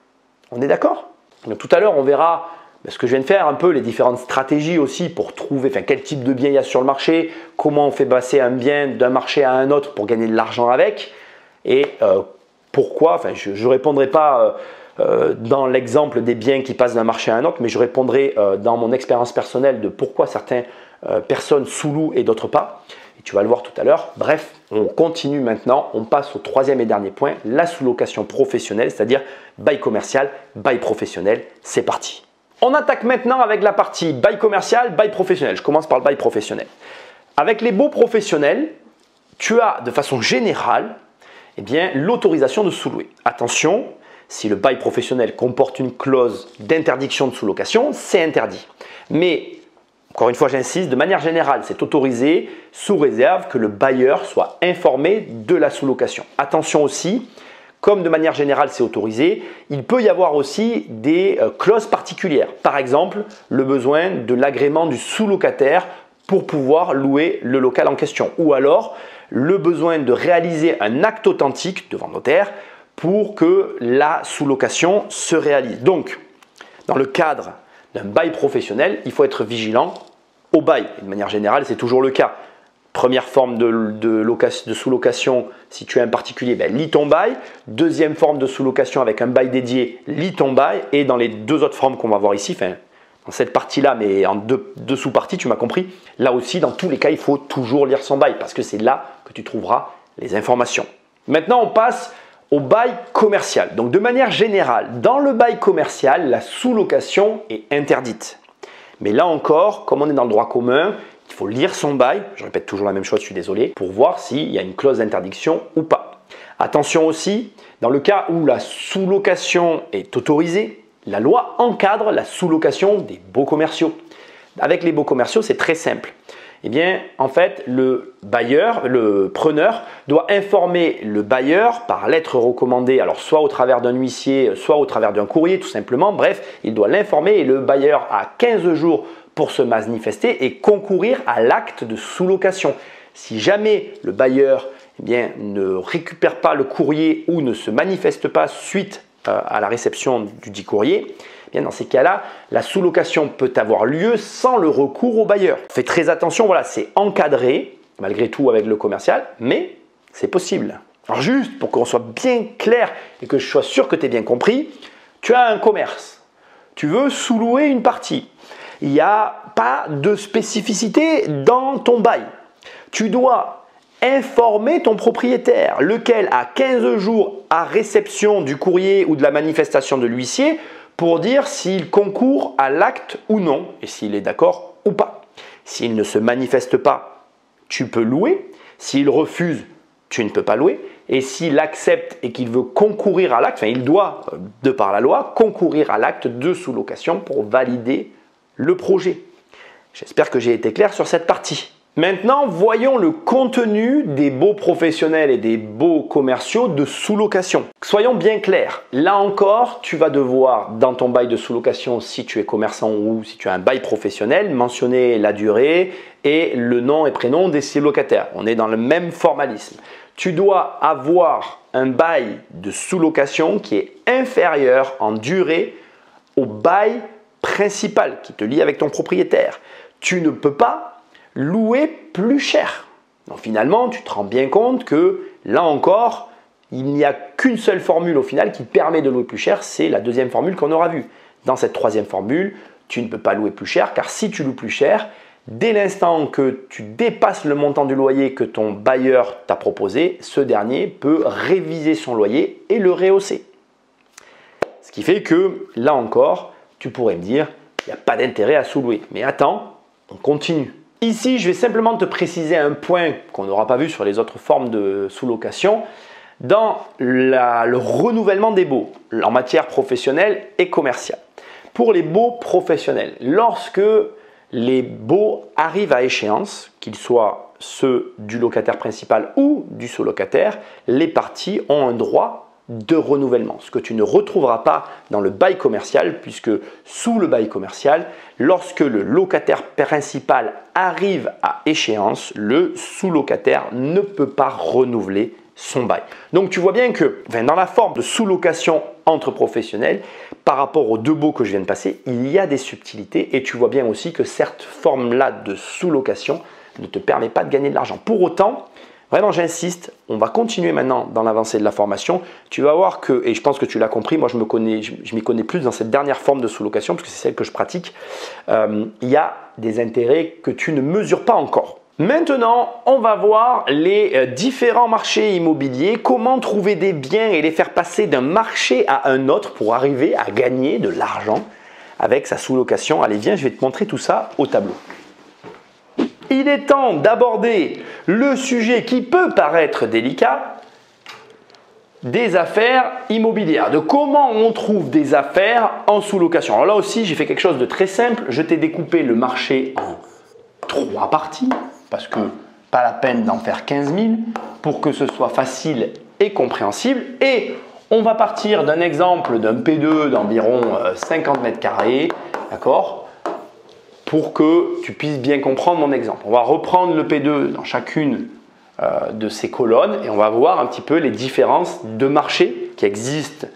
On est d'accord? Donc, tout à l'heure, on verra ce que je viens de faire, un peu les différentes stratégies aussi pour trouver quel type de bien il y a sur le marché, comment on fait passer un bien d'un marché à un autre pour gagner de l'argent avec et pourquoi. Je ne répondrai pas dans l'exemple des biens qui passent d'un marché à un autre, mais je répondrai dans mon expérience personnelle de pourquoi certaines personnes sous-louent et d'autres pas. Et tu vas le voir tout à l'heure. Bref, on continue maintenant. On passe au troisième et dernier point, la sous-location professionnelle, c'est-à-dire bail commercial, bail professionnel. C'est parti. On attaque maintenant avec la partie bail commercial, bail professionnel. Je commence par le bail professionnel. Avec les baux professionnels, tu as de façon générale l'autorisation de sous-louer. Attention, si le bail professionnel comporte une clause d'interdiction de sous-location, c'est interdit. Mais, encore une fois, j'insiste, de manière générale, c'est autorisé sous réserve que le bailleur soit informé de la sous-location. Attention aussi, comme de manière générale c'est autorisé, il peut y avoir aussi des clauses particulières. Par exemple, le besoin de l'agrément du sous-locataire pour pouvoir louer le local en question. Ou alors, le besoin de réaliser un acte authentique devant notaire pour que la sous-location se réalise. Donc, dans le cadre d'un bail professionnel, il faut être vigilant au bail. Et de manière générale, c'est toujours le cas. Première forme de sous-location, si tu es un particulier, lis ton bail. Deuxième forme de sous-location avec un bail dédié, lis ton bail. Et dans les deux autres formes qu'on va voir ici, dans cette partie-là, mais en deux sous-parties, tu m'as compris. Là aussi, dans tous les cas, il faut toujours lire son bail parce que c'est là que tu trouveras les informations. Maintenant, on passe au bail commercial. Donc, de manière générale, dans le bail commercial, la sous-location est interdite. Mais là encore, comme on est dans le droit commun, il faut lire son bail, je répète toujours la même chose, je suis désolé, pour voir s'il y a une clause d'interdiction ou pas. Attention aussi, dans le cas où la sous-location est autorisée, la loi encadre la sous-location des baux commerciaux. Avec les baux commerciaux, c'est très simple. En fait, le preneur doit informer le bailleur par lettre recommandée, alors soit au travers d'un huissier, soit au travers d'un courrier tout simplement. Bref, il doit l'informer et le bailleur a 15 jours pour se manifester et concourir à l'acte de sous-location. Si jamais le bailleur ne récupère pas le courrier ou ne se manifeste pas suite à la réception du dit courrier, dans ces cas-là, la sous-location peut avoir lieu sans le recours au bailleur. Fais très attention, voilà, c'est encadré, malgré tout avec le commercial, mais c'est possible. Alors juste pour qu'on soit bien clair et que je sois sûr que tu aies bien compris, tu as un commerce, tu veux sous-louer une partie. Il n'y a pas de spécificité dans ton bail. Tu dois informer ton propriétaire, lequel a 15 jours à réception du courrier ou de la manifestation de l'huissier pour dire s'il concourt à l'acte ou non et s'il est d'accord ou pas. S'il ne se manifeste pas, tu peux louer. S'il refuse, tu ne peux pas louer. Et s'il accepte et qu'il veut concourir à l'acte, il doit, de par la loi, concourir à l'acte de sous-location pour valider le projet. J'espère que j'ai été clair sur cette partie. Maintenant, voyons le contenu des baux professionnels et des baux commerciaux de sous-location. Soyons bien clairs. Là encore, tu vas devoir, dans ton bail de sous-location, si tu es commerçant ou si tu as un bail professionnel, mentionner la durée et le nom et prénom des locataires. On est dans le même formalisme. Tu dois avoir un bail de sous-location qui est inférieur en durée au bail principal qui te lie avec ton propriétaire. Tu ne peux pas louer plus cher. Donc finalement, tu te rends bien compte que là encore, il n'y a qu'une seule formule au final qui permet de louer plus cher, c'est la deuxième formule qu'on aura vue. Dans cette troisième formule, tu ne peux pas louer plus cher car si tu loues plus cher, dès l'instant que tu dépasses le montant du loyer que ton bailleur t'a proposé, ce dernier peut réviser son loyer et le rehausser. Ce qui fait que là encore, tu pourrais me dire, il n'y a pas d'intérêt à sous-louer. Mais attends, on continue. Ici, je vais simplement te préciser un point qu'on n'aura pas vu sur les autres formes de sous-location. dans le renouvellement des baux en matière professionnelle et commerciale. Pour les baux professionnels, lorsque les baux arrivent à échéance, qu'ils soient ceux du locataire principal ou du sous-locataire, les parties ont un droit de renouvellement, ce que tu ne retrouveras pas dans le bail commercial, puisque sous le bail commercial, lorsque le locataire principal arrive à échéance, le sous-locataire ne peut pas renouveler son bail. Donc tu vois bien que dans la forme de sous-location entre professionnels, par rapport aux deux baux que je viens de passer, il y a des subtilités et tu vois bien aussi que cette forme-là de sous-location ne te permet pas de gagner de l'argent. Pour autant, vraiment j'insiste, on va continuer maintenant dans l'avancée de la formation. Tu vas voir que, et je pense que tu l'as compris, moi je m'y connais plus dans cette dernière forme de sous-location parce que c'est celle que je pratique. Il y a des intérêts que tu ne mesures pas encore. Maintenant, on va voir les différents marchés immobiliers, comment trouver des biens et les faire passer d'un marché à un autre pour arriver à gagner de l'argent avec sa sous-location. Allez, viens, je vais te montrer tout ça au tableau. Il est temps d'aborder le sujet qui peut paraître délicat, des affaires immobilières, de comment on trouve des affaires en sous-location. Alors là aussi, j'ai fait quelque chose de très simple. Je t'ai découpé le marché en 3 parties, parce que pas la peine d'en faire 15 000 pour que ce soit facile et compréhensible. Et on va partir d'un exemple d'un P2 d'environ 50 mètres carrés, d'accord, pour que tu puisses bien comprendre mon exemple. On va reprendre le P2 dans chacune de ces colonnes et on va voir un petit peu les différences de marché qui existent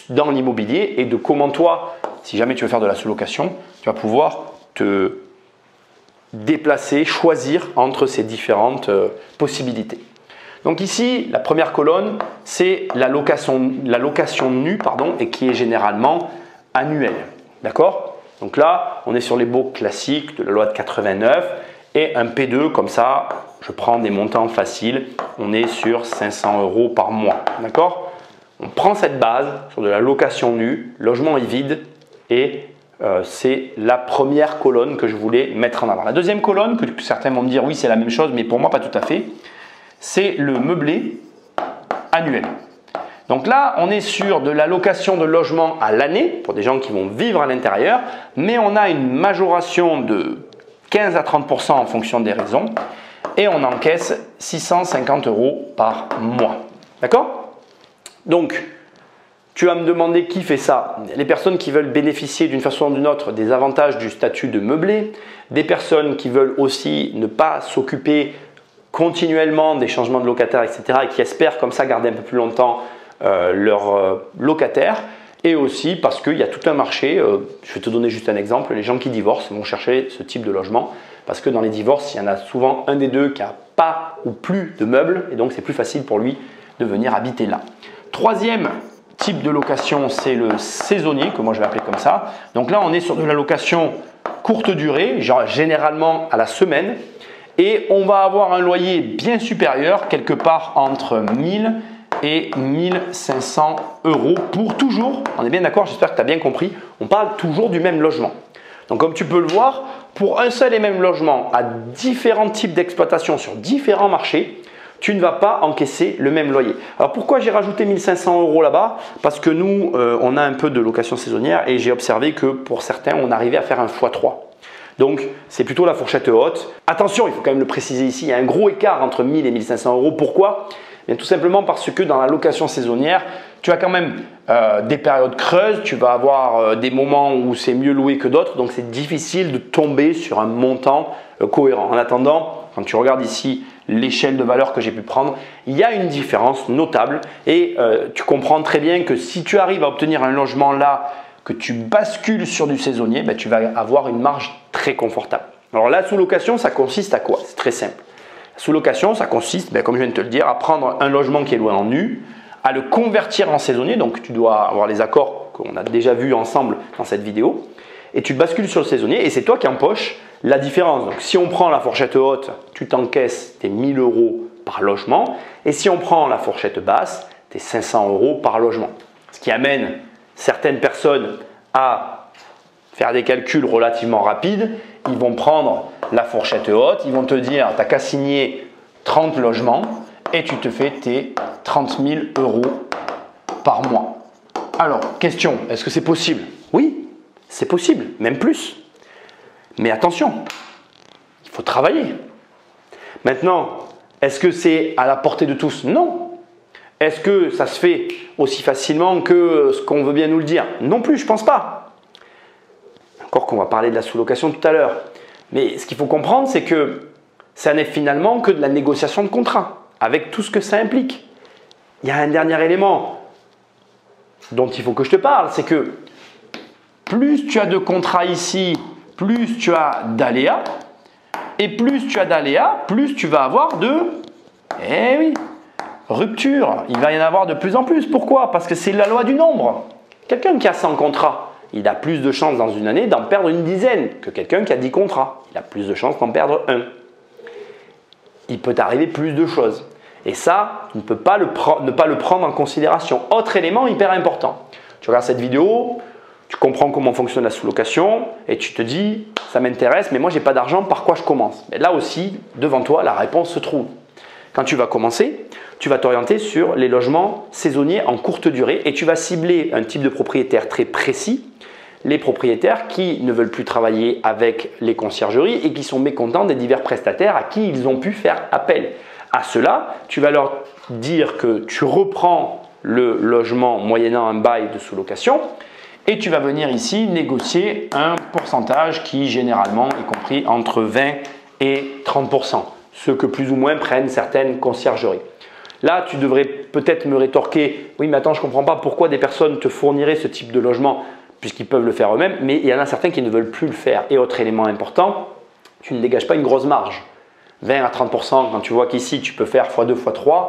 dans l'immobilier et de comment toi, si jamais tu veux faire de la sous-location, tu vas pouvoir te déplacer, choisir entre ces différentes possibilités. Donc ici, la première colonne, c'est la location nue et qui est généralement annuelle. D'accord? Donc là, on est sur les baux classiques de la loi de 89 et un P2 comme ça, je prends des montants faciles, on est sur 500 € par mois. D'accord? On prend cette base sur de la location nue, logement est vide et c'est la première colonne que je voulais mettre en avant. La deuxième colonne, que certains vont me dire oui c'est la même chose, mais pour moi pas tout à fait, c'est le meublé annuel. Donc là, on est sur de la location de logement à l'année pour des gens qui vont vivre à l'intérieur, mais on a une majoration de 15 à 30% en fonction des raisons et on encaisse 650 € par mois. D'accord? Donc, tu vas me demander qui fait ça. Les personnes qui veulent bénéficier d'une façon ou d'une autre des avantages du statut de meublé, des personnes qui veulent aussi ne pas s'occuper continuellement des changements de locataires, etc. et qui espèrent comme ça garder un peu plus longtemps leur locataire. Et aussi parce qu'il y a tout un marché, je vais te donner juste un exemple, les gens qui divorcent vont chercher ce type de logement parce que dans les divorces, il y en a souvent un des deux qui n'a pas ou plus de meubles et donc c'est plus facile pour lui de venir habiter là. Troisième type de location, c'est le saisonnier, que moi je vais appeler comme ça. Donc là, on est sur de la location courte durée, genre généralement à la semaine, et on va avoir un loyer bien supérieur, quelque part entre 1000 et 1500 € pour toujours. On est bien d'accord, j'espère que tu as bien compris, on parle toujours du même logement. Donc comme tu peux le voir, pour un seul et même logement à différents types d'exploitation sur différents marchés, tu ne vas pas encaisser le même loyer. Alors pourquoi j'ai rajouté 1500 € là-bas? Parce que nous, on a un peu de location saisonnière et j'ai observé que pour certains, on arrivait à faire un x3. Donc c'est plutôt la fourchette haute. Attention, il faut quand même le préciser ici, il y a un gros écart entre 1000 et 1500 €. Pourquoi? Bien, tout simplement parce que dans la location saisonnière, tu as quand même des périodes creuses, tu vas avoir des moments où c'est mieux loué que d'autres, donc c'est difficile de tomber sur un montant cohérent. En attendant, quand tu regardes ici l'échelle de valeur que j'ai pu prendre, il y a une différence notable et tu comprends très bien que si tu arrives à obtenir un logement là, que tu bascules sur du saisonnier, ben, tu vas avoir une marge très confortable. Alors la sous-location, ça consiste à quoi? C'est très simple. La sous-location, ça consiste, ben, comme je viens de te le dire, à prendre un logement qui est loué en nu, à le convertir en saisonnier, donc tu dois avoir les accords qu'on a déjà vus ensemble dans cette vidéo, et tu bascules sur le saisonnier et c'est toi qui empoches la différence. Donc si on prend la fourchette haute, tu t'encaisses tes 1000 € par logement, et si on prend la fourchette basse, tes 500 € par logement. Ce qui amène certaines personnes à faire des calculs relativement rapides. Ils vont prendre la fourchette haute, ils vont te dire, tu n'as qu'à signer 30 logements et tu te fais tes 30 000 € par mois. Alors, question, est-ce que c'est possible? Oui, c'est possible, même plus. Mais attention, il faut travailler. Maintenant, est-ce que c'est à la portée de tous? Non. Est-ce que ça se fait aussi facilement que ce qu'on veut bien nous le dire? Non plus, je ne pense pas. Encore qu'on va parler de la sous-location tout à l'heure. Mais ce qu'il faut comprendre, c'est que ça n'est finalement que de la négociation de contrat, avec tout ce que ça implique. Il y a un dernier élément dont il faut que je te parle, c'est que plus tu as de contrats ici, plus tu as d'aléas, et plus tu as d'aléas, plus tu vas avoir de, eh oui, rupture. Il va y en avoir de plus en plus. Pourquoi? Parce que c'est la loi du nombre. Quelqu'un qui a 100 contrats, il a plus de chances dans une année d'en perdre une dizaine que quelqu'un qui a 10 contrats. Il a plus de chances d'en perdre un. Il peut arriver plus de choses. Et ça, tu ne peux pas ne pas le prendre en considération. Autre élément hyper important. Tu regardes cette vidéo, tu comprends comment fonctionne la sous-location et tu te dis, ça m'intéresse, mais moi, je n'ai pas d'argent, par quoi je commence? Mais là aussi, devant toi, la réponse se trouve. Quand tu vas commencer, tu vas t'orienter sur les logements saisonniers en courte durée et tu vas cibler un type de propriétaire très précis, les propriétaires qui ne veulent plus travailler avec les conciergeries et qui sont mécontents des divers prestataires à qui ils ont pu faire appel. À cela, tu vas leur dire que tu reprends le logement moyennant un bail de sous-location et tu vas venir ici négocier un pourcentage qui généralement est compris entre 20 et 30%, ce que plus ou moins prennent certaines conciergeries. Là, tu devrais peut-être me rétorquer, oui mais attends, je ne comprends pas pourquoi des personnes te fourniraient ce type de logement puisqu'ils peuvent le faire eux-mêmes, mais il y en a certains qui ne veulent plus le faire. Et autre élément important, tu ne dégages pas une grosse marge. 20 à 30%, quand tu vois qu'ici tu peux faire x2, x3,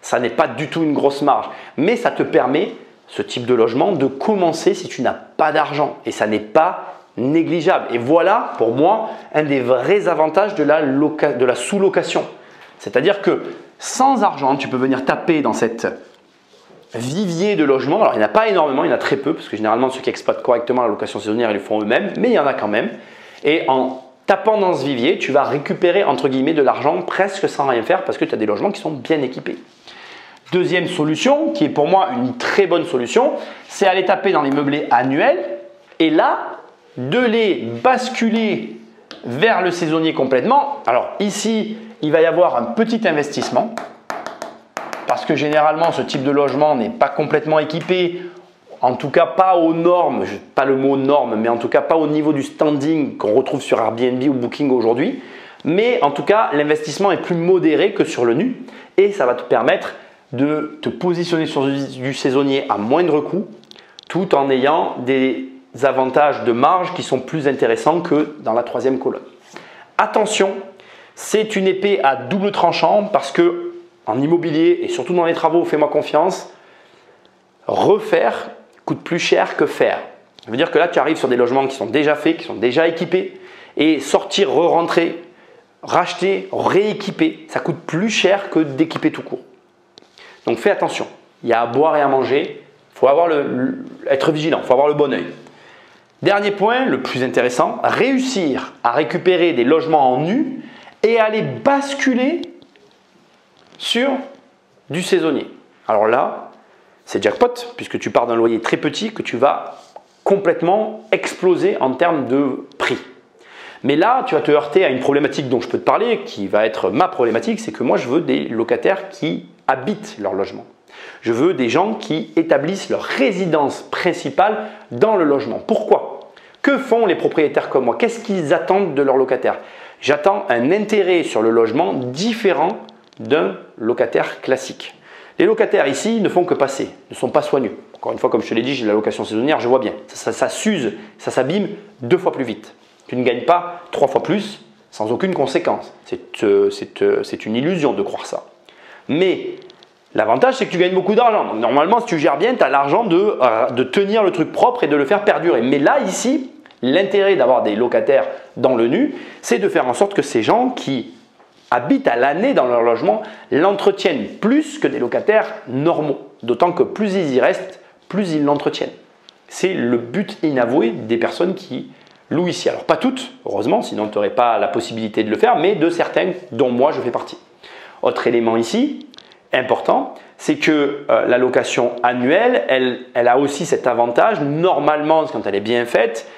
ça n'est pas du tout une grosse marge. Mais ça te permet, ce type de logement, de commencer si tu n'as pas d'argent. Et ça n'est pas négligeable. Et voilà, pour moi, un des vrais avantages de la sous-location. C'est-à-dire que sans argent, tu peux venir taper dans cette vivier de logement. Alors, il n'y en a pas énormément, il y en a très peu, parce que généralement, ceux qui exploitent correctement la location saisonnière, ils le font eux-mêmes, mais il y en a quand même. Et en tapant dans ce vivier, tu vas récupérer entre guillemets de l'argent presque sans rien faire parce que tu as des logements qui sont bien équipés. Deuxième solution, qui est pour moi une très bonne solution, c'est aller taper dans les meublés annuels et là, de les basculer vers le saisonnier complètement. Alors ici, il va y avoir un petit investissement parce que généralement, ce type de logement n'est pas complètement équipé. En tout cas, pas aux normes, pas le mot norme, mais en tout cas pas au niveau du standing qu'on retrouve sur Airbnb ou Booking aujourd'hui. Mais en tout cas, l'investissement est plus modéré que sur le nu et ça va te permettre de te positionner sur du saisonnier à moindre coût tout en ayant des avantages de marge qui sont plus intéressants que dans la troisième colonne. Attention, c'est une épée à double tranchant parce que en immobilier et surtout dans les travaux, fais-moi confiance, refaire coûte plus cher que faire. Ça veut dire que là, tu arrives sur des logements qui sont déjà faits, qui sont déjà équipés et sortir, re-rentrer, racheter, rééquiper, ça coûte plus cher que d'équiper tout court. Donc fais attention, il y a à boire et à manger, il faut être vigilant, il faut avoir le bon œil. Dernier point, le plus intéressant, réussir à récupérer des logements en nu et à les basculer sur du saisonnier. Alors là, c'est jackpot puisque tu pars d'un loyer très petit que tu vas complètement exploser en termes de prix. Mais là, tu vas te heurter à une problématique dont je peux te parler, qui va être ma problématique, c'est que moi, je veux des locataires qui habitent leur logement. Je veux des gens qui établissent leur résidence principale dans le logement. Pourquoi? Que font les propriétaires comme moi? Qu'est-ce qu'ils attendent de leurs locataires? J'attends un intérêt sur le logement différent d'un locataire classique. Les locataires ici ne font que passer, ne sont pas soigneux. Encore une fois, comme je te l'ai dit, j'ai la location saisonnière, je vois bien. Ça s'use, ça s'abîme 2 fois plus vite. Tu ne gagnes pas 3 fois plus sans aucune conséquence. C'est une illusion de croire ça. Mais l'avantage, c'est que tu gagnes beaucoup d'argent. Donc, normalement, si tu gères bien, tu as l'argent de tenir le truc propre et de le faire perdurer. Mais là, ici, l'intérêt d'avoir des locataires dans le nu, c'est de faire en sorte que ces gens qui habitent à l'année dans leur logement l'entretiennent plus que des locataires normaux. D'autant que plus ils y restent, plus ils l'entretiennent. C'est le but inavoué des personnes qui louent ici. Alors pas toutes, heureusement, sinon tu n'aurais pas la possibilité de le faire, mais de certaines dont moi je fais partie. Autre élément ici, important, c'est que la location annuelle, elle a aussi cet avantage, normalement, quand elle est bien faite,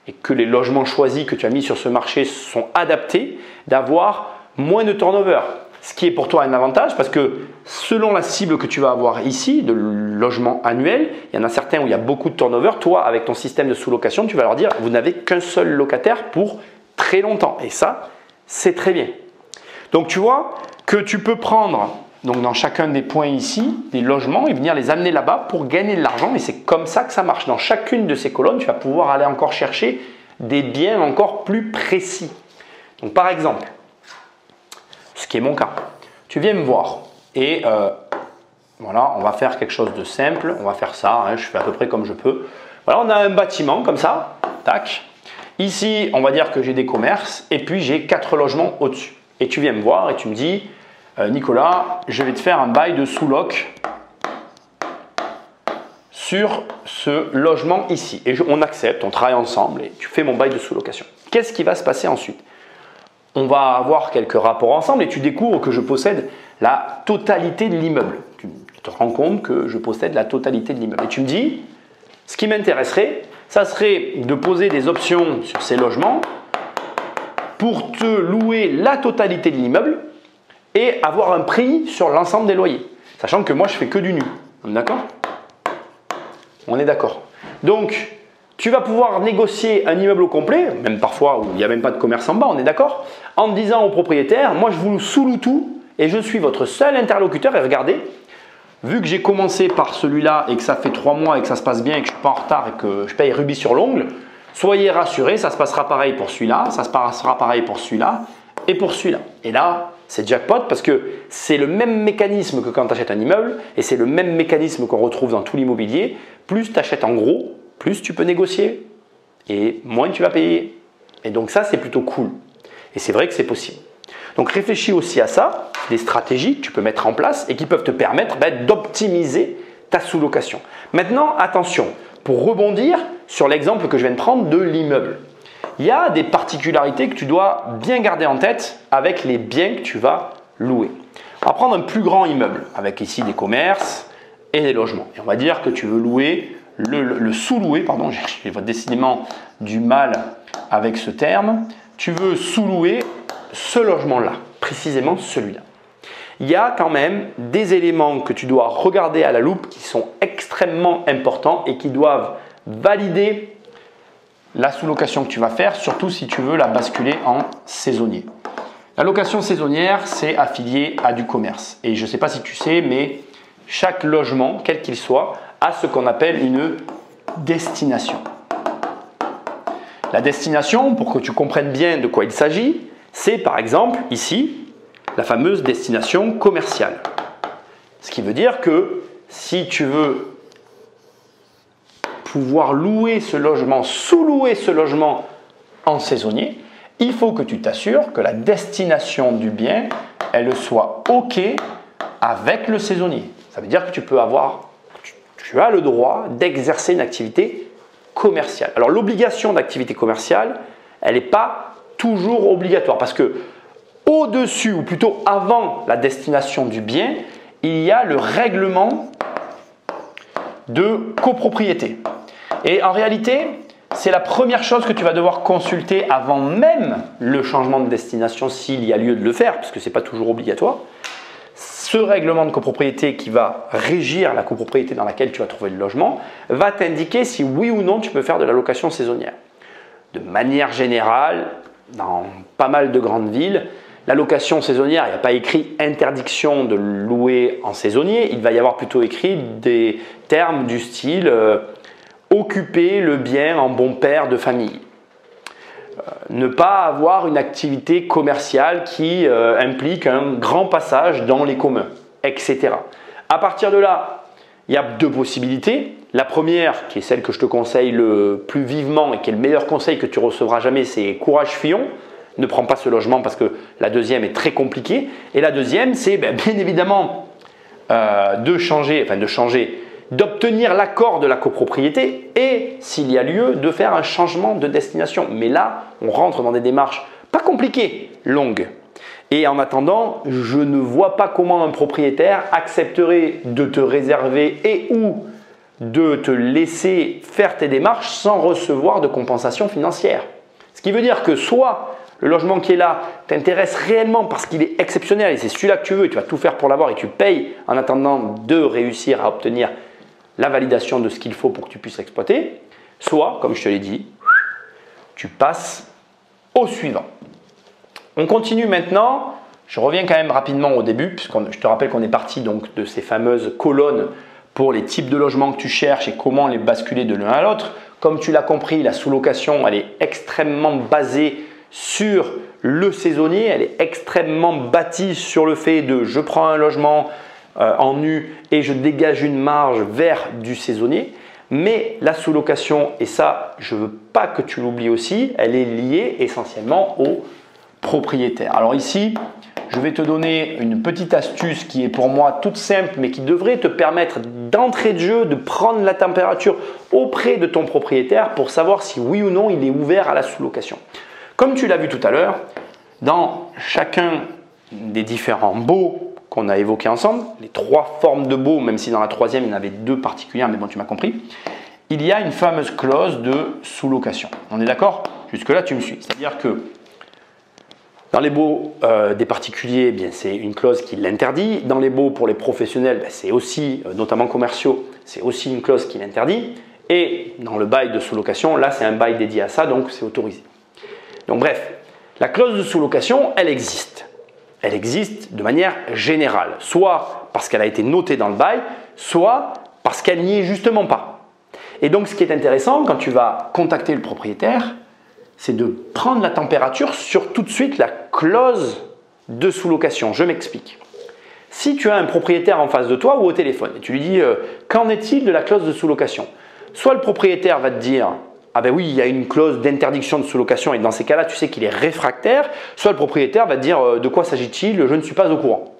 et que les logements choisis que tu as mis sur ce marché sont adaptés, d'avoir moins de turnover. Ce qui est pour toi un avantage parce que selon la cible que tu vas avoir ici, de logement annuel, il y en a certains où il y a beaucoup de turnover. Toi, avec ton système de sous-location, tu vas leur dire vous n'avez qu'un seul locataire pour très longtemps. Et ça, c'est très bien. Donc tu vois que tu peux prendre donc dans chacun des points ici des logements et venir les amener là-bas pour gagner de l'argent. Et c'est comme ça que ça marche. Dans chacune de ces colonnes, tu vas pouvoir aller encore chercher des biens encore plus précis. Donc par exemple, ce qui est mon cas, tu viens me voir et voilà, on va faire quelque chose de simple. On va faire ça, hein, je fais à peu près comme je peux. Voilà, on a un bâtiment comme ça, tac. Ici, on va dire que j'ai des commerces et puis j'ai 4 logements au-dessus. Et tu viens me voir et tu me dis Nicolas, je vais te faire un bail de sous-loc sur ce logement ici. Et on accepte, on travaille ensemble et tu fais mon bail de sous-location. Qu'est-ce qui va se passer ensuite? On va avoir quelques rapports ensemble et tu découvres que je possède la totalité de l'immeuble. Tu te rends compte que je possède la totalité de l'immeuble. Et tu me dis, ce qui m'intéresserait, ça serait de poser des options sur ces logements pour te louer la totalité de l'immeuble et avoir un prix sur l'ensemble des loyers. Sachant que moi, je fais que du nu. On est d'accord? On est d'accord. Donc, tu vas pouvoir négocier un immeuble au complet, même parfois où il n'y a même pas de commerce en bas, on est d'accord? En me disant au propriétaire, moi je vous sous-loue tout et je suis votre seul interlocuteur. Et regardez, vu que j'ai commencé par celui-là et que ça fait 3 mois et que ça se passe bien et que je ne suis pas en retard et que je paye rubis sur l'ongle, soyez rassurés, ça se passera pareil pour celui-là, ça se passera pareil pour celui-là et pour celui-là. Et là, c'est jackpot parce que c'est le même mécanisme que quand tu achètes un immeuble et c'est le même mécanisme qu'on retrouve dans tout l'immobilier. Plus tu achètes en gros, plus tu peux négocier et moins tu vas payer. Et donc ça, c'est plutôt cool. Et c'est vrai que c'est possible. Donc réfléchis aussi à ça, des stratégies que tu peux mettre en place et qui peuvent te permettre d'optimiser ta sous-location. Maintenant, attention, pour rebondir sur l'exemple que je viens de prendre de l'immeuble. Il y a des particularités que tu dois bien garder en tête avec les biens que tu vas louer. On va prendre un plus grand immeuble avec ici des commerces et des logements. Et on va dire que tu veux louer le sous-louer, pardon, j'ai décidément du mal avec ce terme. Tu veux sous-louer ce logement-là, précisément celui-là. Il y a quand même des éléments que tu dois regarder à la loupe qui sont extrêmement importants et qui doivent valider la sous-location que tu vas faire, surtout si tu veux la basculer en saisonnier. La location saisonnière, c'est affilié à du commerce. Et je ne sais pas si tu sais, mais chaque logement, quel qu'il soit, a ce qu'on appelle une destination. La destination, pour que tu comprennes bien de quoi il s'agit, c'est par exemple ici, la fameuse destination commerciale. Ce qui veut dire que si tu veux pouvoir louer ce logement, sous-louer ce logement en saisonnier, il faut que tu t'assures que la destination du bien, elle soit OK avec le saisonnier. Ça veut dire que tu as le droit d'exercer une activité commerciale. Alors l'obligation d'activité commerciale, elle n'est pas toujours obligatoire parce que au-dessus ou plutôt avant la destination du bien, il y a le règlement de copropriété. Et en réalité, c'est la première chose que tu vas devoir consulter avant même le changement de destination s'il y a lieu de le faire, parce que ce n'est pas toujours obligatoire. Ce règlement de copropriété qui va régir la copropriété dans laquelle tu vas trouver le logement va t'indiquer si oui ou non tu peux faire de la location saisonnière. De manière générale, dans pas mal de grandes villes, la location saisonnière, il n'y a pas écrit interdiction de louer en saisonnier, il va y avoir plutôt écrit des termes du style occuper le bien en bon père de famille. Ne pas avoir une activité commerciale qui implique un grand passage dans les communs, etc. À partir de là, il y a 2 possibilités. La première, qui est celle que je te conseille le plus vivement et qui est le meilleur conseil que tu recevras jamais, c'est courage Fillon. Ne prends pas ce logement parce que la deuxième est très compliquée. Et la deuxième, c'est bien évidemment d'obtenir l'accord de la copropriété et, s'il y a lieu, de faire un changement de destination. Mais là, on rentre dans des démarches pas compliquées, longues. Et en attendant, je ne vois pas comment un propriétaire accepterait de te réserver et ou de te laisser faire tes démarches sans recevoir de compensation financière. Ce qui veut dire que soit le logement qui est là t'intéresse réellement parce qu'il est exceptionnel et c'est celui-là que tu veux, tu vas tout faire pour l'avoir et tu payes en attendant de réussir à obtenir la validation de ce qu'il faut pour que tu puisses l'exploiter. Soit, comme je te l'ai dit, tu passes au suivant. On continue maintenant. Je reviens quand même rapidement au début, puisque je te rappelle qu'on est parti donc de ces fameuses colonnes pour les types de logements que tu cherches et comment les basculer de l'un à l'autre. Comme tu l'as compris, la sous-location, elle est extrêmement basée sur le saisonnier. Elle est extrêmement bâtie sur le fait de je prends un logement en nu et je dégage une marge vers du saisonnier. Mais la sous-location, et ça, je ne veux pas que tu l'oublies aussi, elle est liée essentiellement au propriétaire. Alors ici, je vais te donner une petite astuce qui est pour moi toute simple, mais qui devrait te permettre d'entrée de jeu, de prendre la température auprès de ton propriétaire pour savoir si oui ou non il est ouvert à la sous-location. Comme tu l'as vu tout à l'heure, dans chacun des différents baux qu'on a évoqués ensemble, les 3 formes de baux, même si dans la troisième il y en avait 2 particulières, mais bon tu m'as compris, il y a une fameuse clause de sous-location. On est d'accord? Jusque-là tu me suis. C'est-à-dire que dans les baux des particuliers, c'est une clause qui l'interdit. Dans les baux pour les professionnels, c'est aussi, notamment commerciaux, c'est aussi une clause qui l'interdit. Et dans le bail de sous-location, là c'est un bail dédié à ça, donc c'est autorisé. Donc bref, la clause de sous-location, elle existe. Elle existe de manière générale, soit parce qu'elle a été notée dans le bail, soit parce qu'elle n'y est justement pas. Et donc ce qui est intéressant quand tu vas contacter le propriétaire, c'est de prendre la température sur tout de suite la clause de sous-location. Je m'explique. Si tu as un propriétaire en face de toi ou au téléphone et tu lui dis qu'en est-il de la clause de sous-location? Soit le propriétaire va te dire ah ben oui, il y a une clause d'interdiction de sous-location et dans ces cas-là, tu sais qu'il est réfractaire. Soit le propriétaire va te dire de quoi s'agit-il? Je ne suis pas au courant.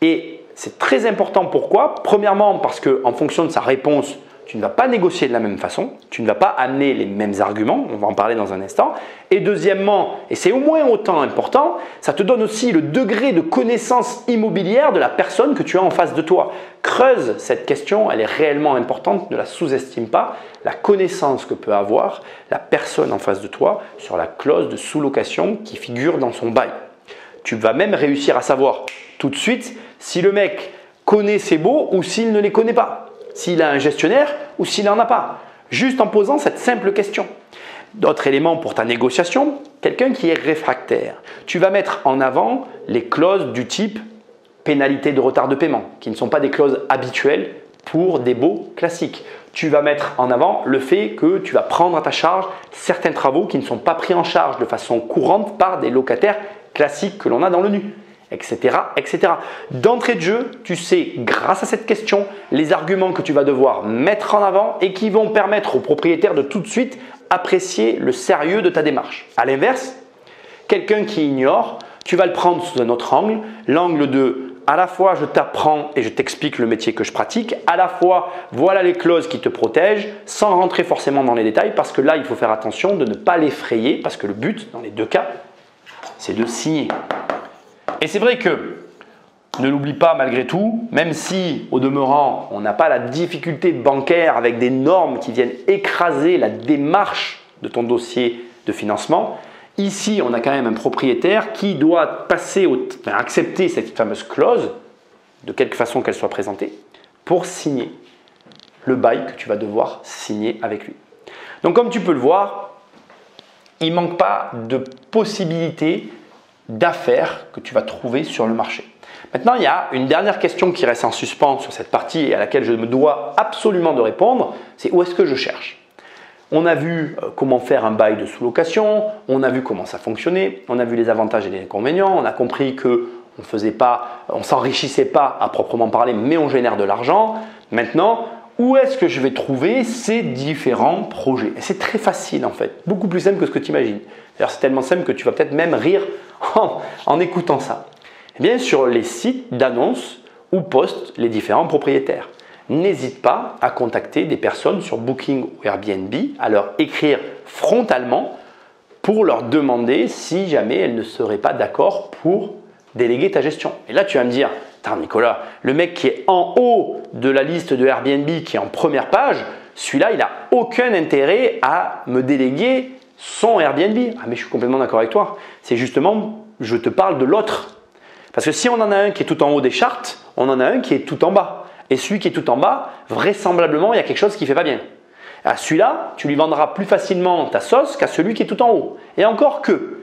Et c'est très important. Pourquoi? Premièrement, parce qu'en fonction de sa réponse, tu ne vas pas négocier de la même façon, tu ne vas pas amener les mêmes arguments, on va en parler dans un instant. Et deuxièmement, et c'est au moins autant important, ça te donne aussi le degré de connaissance immobilière de la personne que tu as en face de toi. Creuse cette question, elle est réellement importante, ne la sous-estime pas. La connaissance que peut avoir la personne en face de toi sur la clause de sous-location qui figure dans son bail. Tu vas même réussir à savoir tout de suite si le mec connaît ses baux ou s'il ne les connaît pas. S'il a un gestionnaire ou s'il n'en a pas, juste en posant cette simple question. D'autres éléments pour ta négociation, quelqu'un qui est réfractaire. Tu vas mettre en avant les clauses du type pénalité de retard de paiement, qui ne sont pas des clauses habituelles pour des baux classiques. Tu vas mettre en avant le fait que tu vas prendre à ta charge certains travaux qui ne sont pas pris en charge de façon courante par des locataires classiques que l'on a dans le nu. Etc., etc. D'entrée de jeu, tu sais, grâce à cette question, les arguments que tu vas devoir mettre en avant et qui vont permettre au propriétaire de tout de suite apprécier le sérieux de ta démarche. À l'inverse, quelqu'un qui ignore, tu vas le prendre sous un autre angle, l'angle de à la fois je t'apprends et je t'explique le métier que je pratique, à la fois voilà les clauses qui te protègent, sans rentrer forcément dans les détails parce que là il faut faire attention de ne pas l'effrayer parce que le but dans les 2 cas, c'est de signer. Et c'est vrai que, ne l'oublie pas malgré tout, même si au demeurant, on n'a pas la difficulté bancaire avec des normes qui viennent écraser la démarche de ton dossier de financement, ici on a quand même un propriétaire qui doit accepter cette fameuse clause, de quelque façon qu'elle soit présentée, pour signer le bail que tu vas devoir signer avec lui. Donc comme tu peux le voir, il ne manque pas de possibilités d'affaires que tu vas trouver sur le marché. Maintenant, il y a une dernière question qui reste en suspens sur cette partie et à laquelle je me dois absolument de répondre, c'est où est-ce que je cherche? On a vu comment faire un bail de sous-location, on a vu comment ça fonctionnait, on a vu les avantages et les inconvénients, on a compris que on s'enrichissait pas à proprement parler, mais on génère de l'argent. Maintenant, où est-ce que je vais trouver ces différents projets? Et c'est très facile en fait, beaucoup plus simple que ce que tu imagines. D'ailleurs, c'est tellement simple que tu vas peut-être même rire en écoutant ça. Eh bien, sur les sites d'annonces où postent les différents propriétaires. N'hésite pas à contacter des personnes sur Booking ou Airbnb, à leur écrire frontalement pour leur demander si jamais elles ne seraient pas d'accord pour déléguer ta gestion. Et là, tu vas me dire, attends Nicolas, le mec qui est en haut de la liste de Airbnb, qui est en première page, celui-là, il n'a aucun intérêt à me déléguer son Airbnb. Ah mais je suis complètement d'accord avec toi. C'est justement, je te parle de l'autre. Parce que si on en a un qui est tout en haut des chartes, on en a un qui est tout en bas. Et celui qui est tout en bas, vraisemblablement, il y a quelque chose qui ne fait pas bien. À celui-là, tu lui vendras plus facilement ta sauce qu'à celui qui est tout en haut. Et encore que,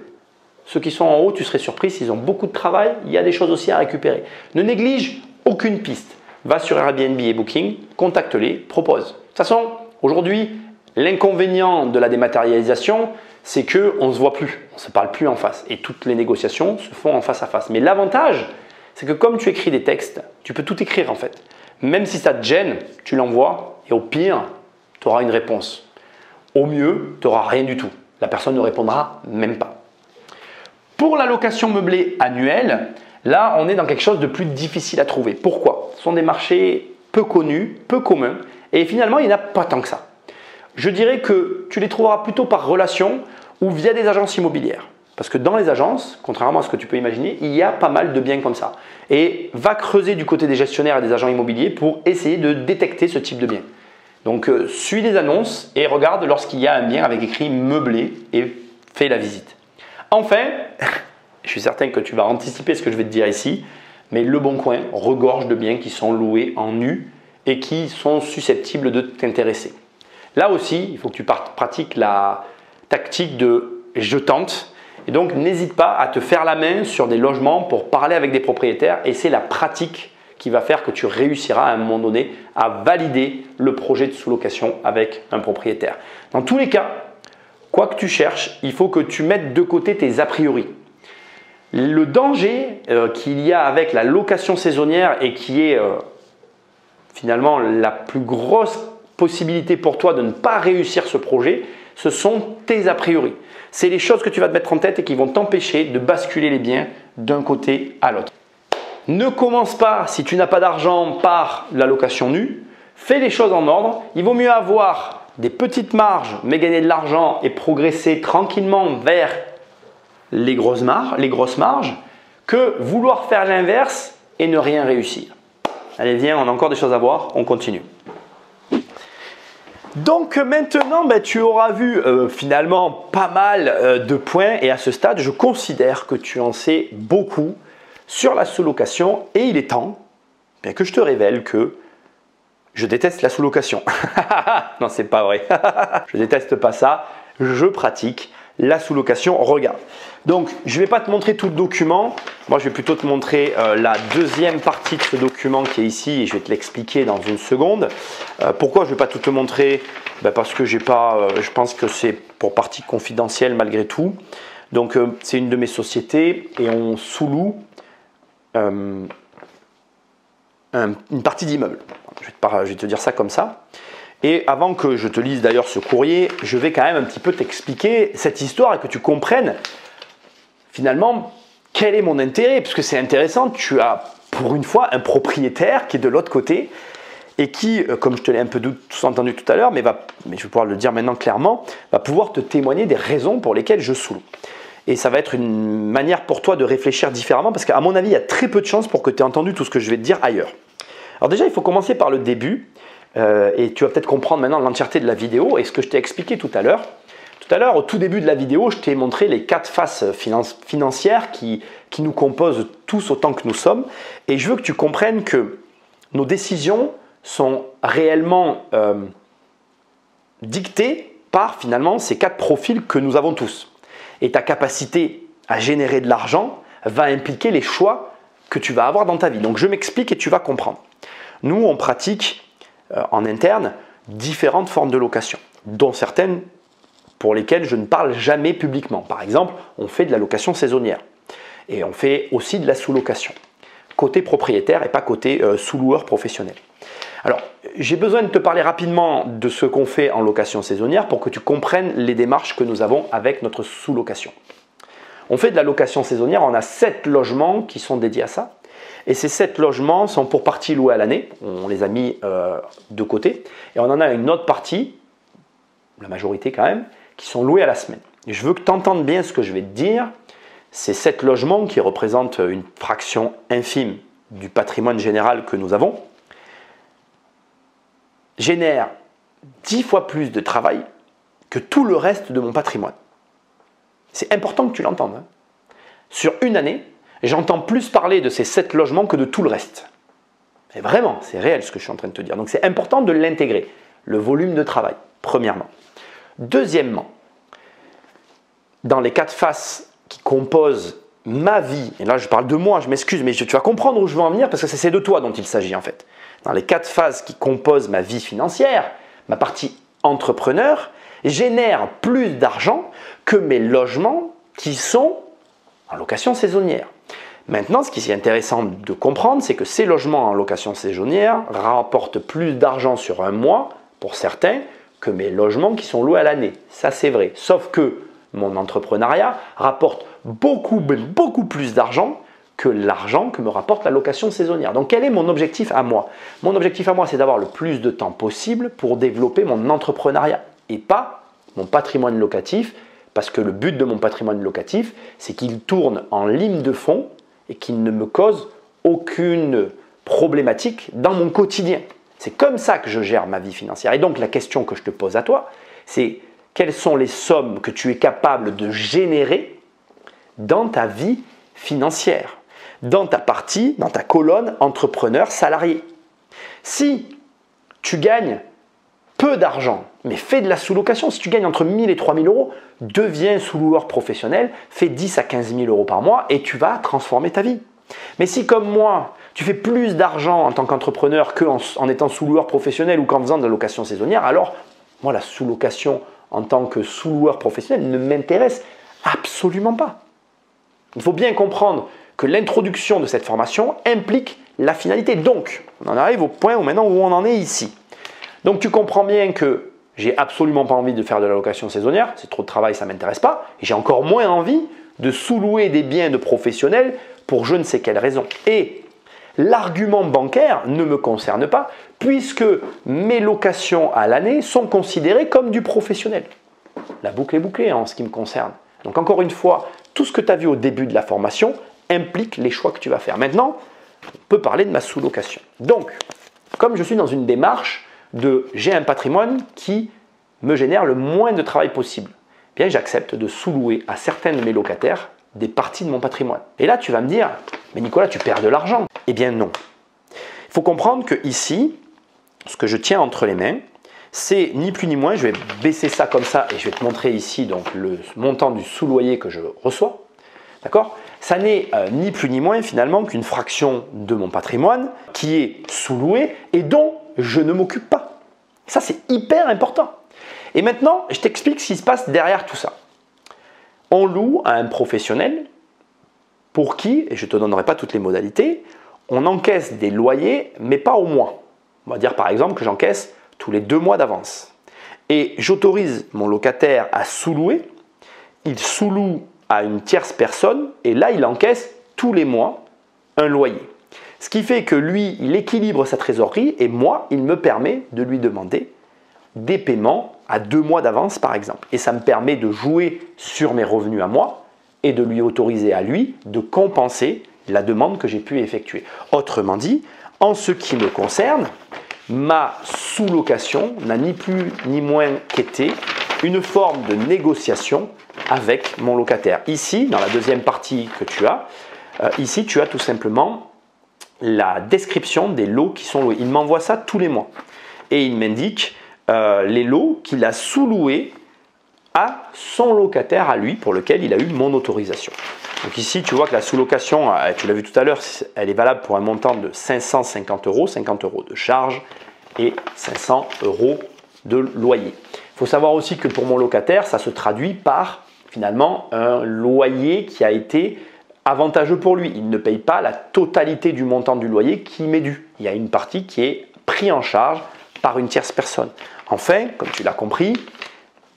ceux qui sont en haut, tu serais surpris, s'ils ont beaucoup de travail, il y a des choses aussi à récupérer. Ne néglige aucune piste. Va sur Airbnb et Booking, contacte-les, propose. De toute façon, aujourd'hui, l'inconvénient de la dématérialisation, c'est qu'on ne se voit plus, on ne se parle plus en face. Et toutes les négociations se font en face à face. Mais l'avantage, c'est que comme tu écris des textes, tu peux tout écrire en fait. Même si ça te gêne, tu l'envoies et au pire, tu auras une réponse. Au mieux, tu n'auras rien du tout. La personne ne répondra même pas. Pour la location meublée annuelle, là, on est dans quelque chose de plus difficile à trouver. Pourquoi? Ce sont des marchés peu connus, peu communs et finalement, il n'y en a pas tant que ça. Je dirais que tu les trouveras plutôt par relation ou via des agences immobilières. Parce que dans les agences, contrairement à ce que tu peux imaginer, il y a pas mal de biens comme ça. Et va creuser du côté des gestionnaires et des agents immobiliers pour essayer de détecter ce type de bien. Donc, suis les annonces et regarde lorsqu'il y a un bien avec écrit meublé et fais la visite. Enfin, je suis certain que tu vas anticiper ce que je vais te dire ici, mais Le Bon Coin regorge de biens qui sont loués en nu et qui sont susceptibles de t'intéresser. Là aussi, il faut que tu pratiques la tactique de « je tente ». Et donc, n'hésite pas à te faire la main sur des logements pour parler avec des propriétaires et c'est la pratique qui va faire que tu réussiras à un moment donné à valider le projet de sous-location avec un propriétaire. Dans tous les cas, quoi que tu cherches, il faut que tu mettes de côté tes a priori. Le danger qu'il y a avec la location saisonnière et qui est finalement la plus grosse possibilité pour toi de ne pas réussir ce projet, ce sont tes a priori. C'est les choses que tu vas te mettre en tête et qui vont t'empêcher de basculer les biens d'un côté à l'autre. Ne commence pas, si tu n'as pas d'argent, par la location nue. Fais les choses en ordre. Il vaut mieux avoir des petites marges, mais gagner de l'argent et progresser tranquillement vers les grosses marges, que vouloir faire l'inverse et ne rien réussir. Allez, viens, on a encore des choses à voir, on continue. Donc maintenant, tu auras vu finalement pas mal de points et à ce stade, je considère que tu en sais beaucoup sur la sous-location et il est temps que je te révèle que je déteste la sous-location. Non, c'est pas vrai. Je déteste pas ça. Je pratique la sous-location. Regarde. Donc, je ne vais pas te montrer tout le document. Moi, je vais plutôt te montrer la deuxième partie de ce document qui est ici et je vais te l'expliquer dans une seconde. Pourquoi je ne vais pas tout te montrer? Parce que j'ai pas, je pense que c'est pour partie confidentielle malgré tout. Donc, c'est une de mes sociétés et on sous-loue une partie d'immeuble. Je vais te dire ça comme ça. Et avant que je te lise d'ailleurs ce courrier, je vais quand même un petit peu t'expliquer cette histoire et que tu comprennes finalement quel est mon intérêt. Parce que c'est intéressant, tu as pour une fois un propriétaire qui est de l'autre côté et qui, comme je te l'ai un peu sous-entendu tout à l'heure, mais je vais pouvoir le dire maintenant clairement, va pouvoir te témoigner des raisons pour lesquelles je sous-loue. Et ça va être une manière pour toi de réfléchir différemment parce qu'à mon avis, il y a très peu de chances pour que tu aies entendu tout ce que je vais te dire ailleurs. Alors déjà, il faut commencer par le début et tu vas peut-être comprendre maintenant l'entièreté de la vidéo et ce que je t'ai expliqué tout à l'heure. Tout à l'heure, au tout début de la vidéo, je t'ai montré les 4 faces financières qui nous composent tous autant que nous sommes. Et je veux que tu comprennes que nos décisions sont réellement dictées par finalement ces 4 profils que nous avons tous. Et ta capacité à générer de l'argent va impliquer les choix que tu vas avoir dans ta vie. Donc je m'explique et tu vas comprendre. Nous, on pratique en interne différentes formes de location, dont certaines pour lesquelles je ne parle jamais publiquement. Par exemple, on fait de la location saisonnière et on fait aussi de la sous-location, côté propriétaire et pas côté sous-loueur professionnel. Alors, j'ai besoin de te parler rapidement de ce qu'on fait en location saisonnière pour que tu comprennes les démarches que nous avons avec notre sous-location. On fait de la location saisonnière, on a 7 logements qui sont dédiés à ça. Et ces 7 logements sont pour partie loués à l'année, on les a mis de côté. Et on en a une autre partie, la majorité quand même, qui sont loués à la semaine. Et je veux que tu entendes bien ce que je vais te dire. ces 7 logements qui représentent une fraction infime du patrimoine général que nous avons, génèrent 10 fois plus de travail que tout le reste de mon patrimoine. C'est important que tu l'entendes. Hein. Sur une année, j'entends plus parler de ces 7 logements que de tout le reste. Et vraiment, c'est réel ce que je suis en train de te dire. Donc c'est important de l'intégrer, le volume de travail, premièrement. Deuxièmement, dans les 4 faces qui composent ma vie, et là je parle de moi, je m'excuse, mais tu vas comprendre où je veux en venir parce que c'est de toi dont il s'agit en fait. Dans les 4 phases qui composent ma vie financière, ma partie entrepreneur génère plus d'argent que mes logements qui sont en location saisonnière. Maintenant, ce qui est intéressant de comprendre, c'est que ces logements en location saisonnière rapportent plus d'argent sur un mois, pour certains, que mes logements qui sont loués à l'année. Ça, c'est vrai. Sauf que mon entrepreneuriat rapporte beaucoup plus d'argent que l'argent que me rapporte la location saisonnière. Donc, quel est mon objectif à moi? Mon objectif à moi, c'est d'avoir le plus de temps possible pour développer mon entrepreneuriat et pas mon patrimoine locatif, parce que le but de mon patrimoine locatif, c'est qu'il tourne en ligne de fond et qu'il ne me cause aucune problématique dans mon quotidien. C'est comme ça que je gère ma vie financière. Et donc, la question que je te pose à toi, c'est quelles sont les sommes que tu es capable de générer dans ta vie financière, dans ta partie, dans ta colonne entrepreneur salarié. Si tu gagnes peu d'argent, mais fais de la sous-location, si tu gagnes entre 1 000 et 3 000 euros, deviens sous-loueur professionnel, fais 10 à 15 000 euros par mois et tu vas transformer ta vie. Mais si comme moi, tu fais plus d'argent en tant qu'entrepreneur qu'en étant sous-loueur professionnel ou qu'en faisant de la location saisonnière, alors moi la sous-location en tant que sous-loueur professionnel ne m'intéresse absolument pas. Il faut bien comprendre que l'introduction de cette formation implique la finalité. Donc, on en arrive au point où maintenant où on en est ici. Donc, tu comprends bien que j'ai absolument pas envie de faire de la location saisonnière. C'est trop de travail, ça ne m'intéresse pas. Et j'ai encore moins envie de sous-louer des biens de professionnels pour je ne sais quelle raison. Et l'argument bancaire ne me concerne pas puisque mes locations à l'année sont considérées comme du professionnel. La boucle est bouclée en ce qui me concerne. Donc encore une fois, tout ce que tu as vu au début de la formation implique les choix que tu vas faire. Maintenant, on peut parler de ma sous-location. Donc, comme je suis dans une démarche de j'ai un patrimoine qui me génère le moins de travail possible, eh bien j'accepte de sous-louer à certains de mes locataires des parties de mon patrimoine. Et là, tu vas me dire, mais Nicolas, tu perds de l'argent. Eh bien non. Il faut comprendre que ici, ce que je tiens entre les mains, c'est ni plus ni moins, je vais baisser ça comme ça et je vais te montrer ici donc, le montant du sous-loyer que je reçois. D'accord? Ça n'est ni plus ni moins finalement qu'une fraction de mon patrimoine qui est sous-loué et dont je ne m'occupe pas. Ça, c'est hyper important. Et maintenant, je t'explique ce qui se passe derrière tout ça. On loue à un professionnel pour qui, et je ne te donnerai pas toutes les modalités, on encaisse des loyers, mais pas au mois. On va dire par exemple que j'encaisse tous les 2 mois d'avance. Et j'autorise mon locataire à sous-louer. Il sous-loue à une tierce personne et là, il encaisse tous les mois un loyer. Ce qui fait que lui, il équilibre sa trésorerie et moi, il me permet de lui demander des paiements à 2 mois d'avance par exemple. Et ça me permet de jouer sur mes revenus à moi et de lui autoriser à lui de compenser la demande que j'ai pu effectuer. Autrement dit, en ce qui me concerne, ma sous-location n'a ni plus ni moins qu'été une forme de négociation avec mon locataire. Ici, dans la deuxième partie que tu as, ici tu as tout simplement la description des lots qui sont loués. Il m'envoie ça tous les mois et il m'indique les lots qu'il a sous-loués à son locataire à lui pour lequel il a eu mon autorisation. Donc ici, tu vois que la sous-location, tu l'as vu tout à l'heure, elle est valable pour un montant de 550 euros, 50 euros de charge et 500 euros de loyer. Il faut savoir aussi que pour mon locataire, ça se traduit par finalement un loyer qui a été avantageux pour lui. Il ne paye pas la totalité du montant du loyer qui m'est dû. Il y a une partie qui est prise en charge par une tierce personne. Enfin, comme tu l'as compris,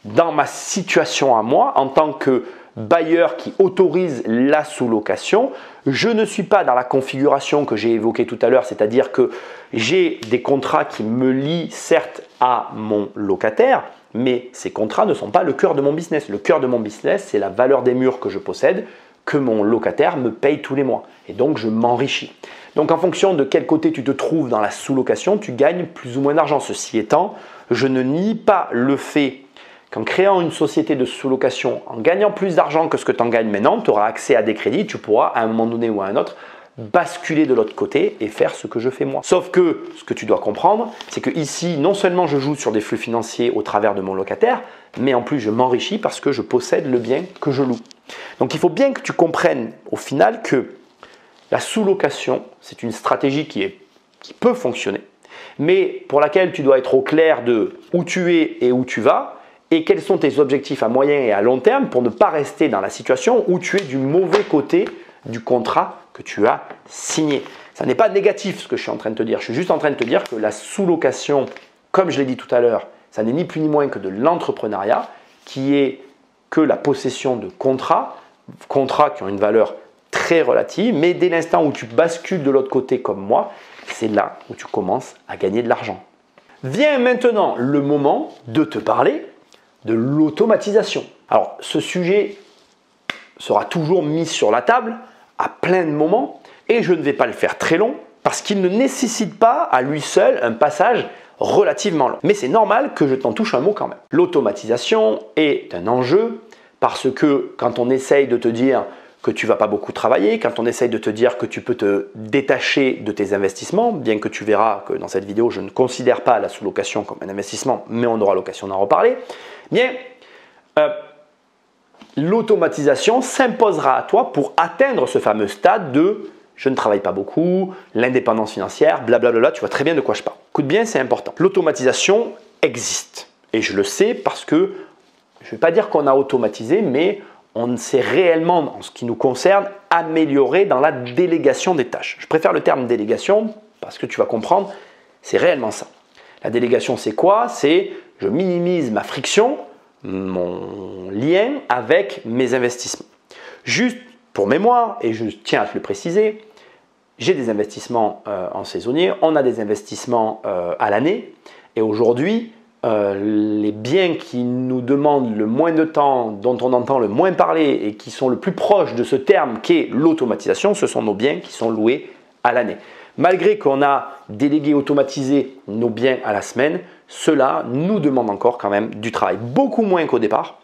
dans ma situation à moi, en tant que bailleur qui autorise la sous-location, je ne suis pas dans la configuration que j'ai évoquée tout à l'heure, c'est-à-dire que j'ai des contrats qui me lient certes à mon locataire, mais ces contrats ne sont pas le cœur de mon business. Le cœur de mon business, c'est la valeur des murs que je possède, que mon locataire me paye tous les mois. Et donc, je m'enrichis. Donc, en fonction de quel côté tu te trouves dans la sous-location, tu gagnes plus ou moins d'argent. Ceci étant, je ne nie pas le fait qu'en créant une société de sous-location, en gagnant plus d'argent que ce que tu en gagnes maintenant, tu auras accès à des crédits, tu pourras à un moment donné ou à un autre basculer de l'autre côté et faire ce que je fais moi. Sauf que ce que tu dois comprendre, c'est que ici, non seulement je joue sur des flux financiers au travers de mon locataire, mais en plus je m'enrichis parce que je possède le bien que je loue. Donc il faut bien que tu comprennes au final que la sous-location, c'est une stratégie qui peut fonctionner, mais pour laquelle tu dois être au clair de où tu es et où tu vas et quels sont tes objectifs à moyen et à long terme pour ne pas rester dans la situation où tu es du mauvais côté du contrat que tu as signé. Ça n'est pas négatif ce que je suis en train de te dire. Je suis juste en train de te dire que la sous-location, comme je l'ai dit tout à l'heure, ça n'est ni plus ni moins que de l'entrepreneuriat qui est que la possession de contrats qui ont une valeur très relative, mais dès l'instant où tu bascules de l'autre côté comme moi, c'est là où tu commences à gagner de l'argent. Vient maintenant le moment de te parler de l'automatisation. Alors, ce sujet sera toujours mis sur la table à plein de moments et je ne vais pas le faire très long parce qu'il ne nécessite pas à lui seul un passage relativement long. Mais c'est normal que je t'en touche un mot quand même. L'automatisation est un enjeu parce que quand on essaye de te dire que tu ne vas pas beaucoup travailler, quand on essaye de te dire que tu peux te détacher de tes investissements, bien que tu verras que dans cette vidéo, je ne considère pas la sous-location comme un investissement, mais on aura l'occasion d'en reparler, bien, l'automatisation s'imposera à toi pour atteindre ce fameux stade de « je ne travaille pas beaucoup », l'indépendance financière, blablabla, tu vois très bien de quoi je parle. Écoute bien, c'est important. L'automatisation existe et je le sais parce que, je ne vais pas dire qu'on a automatisé, mais on s'est réellement, en ce qui nous concerne, amélioré dans la délégation des tâches. Je préfère le terme délégation parce que tu vas comprendre, c'est réellement ça. La délégation, c'est quoi? C'est je minimise ma friction, mon lien avec mes investissements. Juste pour mémoire, et je tiens à te le préciser, j'ai des investissements en saisonnier, on a des investissements à l'année, et aujourd'hui, les biens qui nous demandent le moins de temps, dont on entend le moins parler et qui sont le plus proches de ce terme qu'est l'automatisation, ce sont nos biens qui sont loués à l'année. Malgré qu'on a délégué, automatisé nos biens à la semaine, cela nous demande encore quand même du travail. Beaucoup moins qu'au départ,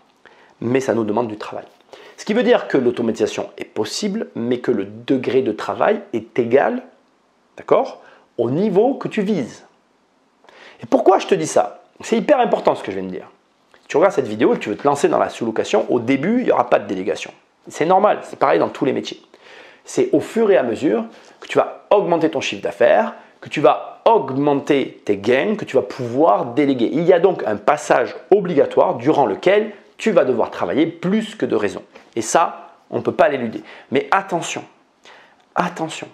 mais ça nous demande du travail. Ce qui veut dire que l'automatisation est possible, mais que le degré de travail est égal, d'accord, au niveau que tu vises. Et pourquoi je te dis ça? C'est hyper important ce que je viens de dire. Tu regardes cette vidéo et tu veux te lancer dans la sous-location, au début, il n'y aura pas de délégation. C'est normal, c'est pareil dans tous les métiers. C'est au fur et à mesure que tu vas augmenter ton chiffre d'affaires, que tu vas augmenter tes gains, que tu vas pouvoir déléguer. Il y a donc un passage obligatoire durant lequel tu vas devoir travailler plus que de raison. Et ça, on ne peut pas l'éluder. Mais attention, attention.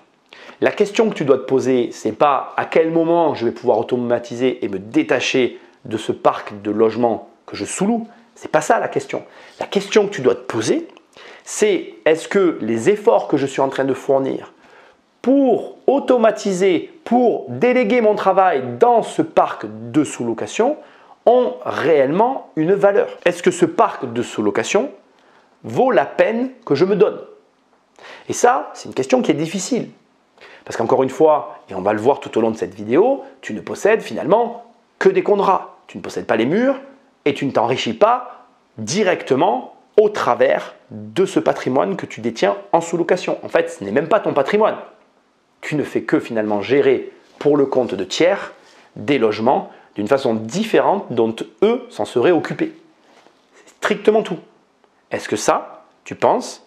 La question que tu dois te poser, ce n'est pas à quel moment je vais pouvoir automatiser et me détacher de ce parc de logements que je sous-loue. Ce n'est pas ça la question. La question que tu dois te poser, c'est est-ce que les efforts que je suis en train de fournir pour automatiser, pour déléguer mon travail dans ce parc de sous-location ont réellement une valeur? Est-ce que ce parc de sous-location vaut la peine que je me donne? Et ça, c'est une question qui est difficile. Parce qu'encore une fois, et on va le voir tout au long de cette vidéo, tu ne possèdes finalement que des contrats. Tu ne possèdes pas les murs et tu ne t'enrichis pas directement au travers de ce patrimoine que tu détiens en sous-location. En fait, ce n'est même pas ton patrimoine. Tu ne fais que finalement gérer pour le compte de tiers des logements d'une façon différente dont eux s'en seraient occupés. C'est strictement tout. Est-ce que ça, tu penses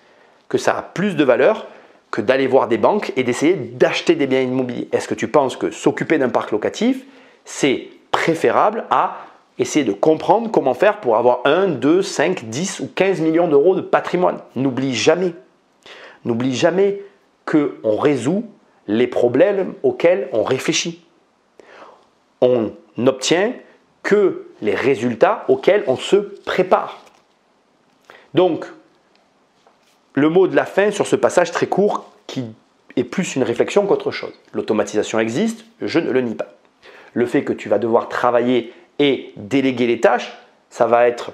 que ça a plus de valeur que d'aller voir des banques et d'essayer d'acheter des biens immobiliers? Est-ce que tu penses que s'occuper d'un parc locatif, c'est préférable à essayer de comprendre comment faire pour avoir 1, 2, 5, 10 ou 15 millions d'euros de patrimoine? N'oublie jamais qu'on résout les problèmes auxquels on réfléchit. On n'obtient que les résultats auxquels on se prépare. Donc, le mot de la fin sur ce passage très court qui est plus une réflexion qu'autre chose. L'automatisation existe, je ne le nie pas. Le fait que tu vas devoir travailler et déléguer les tâches, ça va être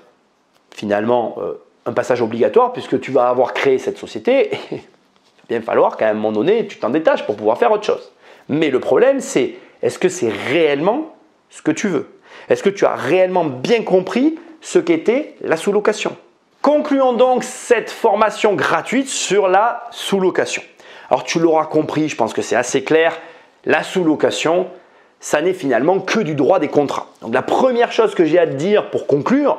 finalement un passage obligatoire puisque tu vas avoir créé cette société et il va bien falloir qu'à un moment donné, tu t'en détaches pour pouvoir faire autre chose. Mais le problème, c'est est-ce que c'est réellement ce que tu veux? Est-ce que tu as réellement bien compris ce qu'était la sous-location? Concluons donc cette formation gratuite sur la sous-location. Alors tu l'auras compris, je pense que c'est assez clair, la sous-location, ça n'est finalement que du droit des contrats. Donc la première chose que j'ai à te dire pour conclure,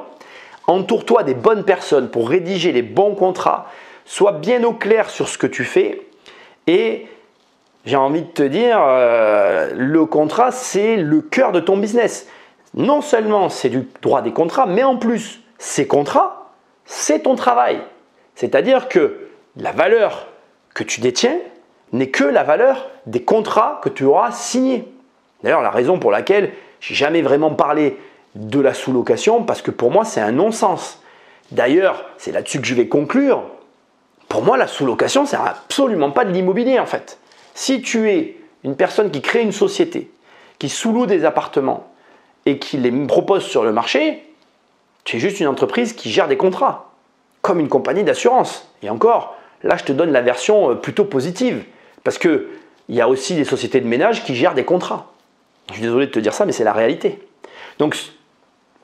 entoure-toi des bonnes personnes pour rédiger les bons contrats, sois bien au clair sur ce que tu fais et j'ai envie de te dire, le contrat c'est le cœur de ton business. Non seulement c'est du droit des contrats, mais en plus, ces contrats, c'est ton travail. C'est-à-dire que la valeur que tu détiens n'est que la valeur des contrats que tu auras signés. D'ailleurs, la raison pour laquelle je n'ai jamais vraiment parlé de la sous-location, parce que pour moi, c'est un non-sens. D'ailleurs, c'est là-dessus que je vais conclure. Pour moi, la sous-location, c'est absolument pas de l'immobilier en fait. Si tu es une personne qui crée une société, qui sous-loue des appartements et qui les propose sur le marché, tu es juste une entreprise qui gère des contrats, comme une compagnie d'assurance. Et encore, là, je te donne la version plutôt positive, parce qu'il y a aussi des sociétés de ménage qui gèrent des contrats. Je suis désolé de te dire ça, mais c'est la réalité. Donc,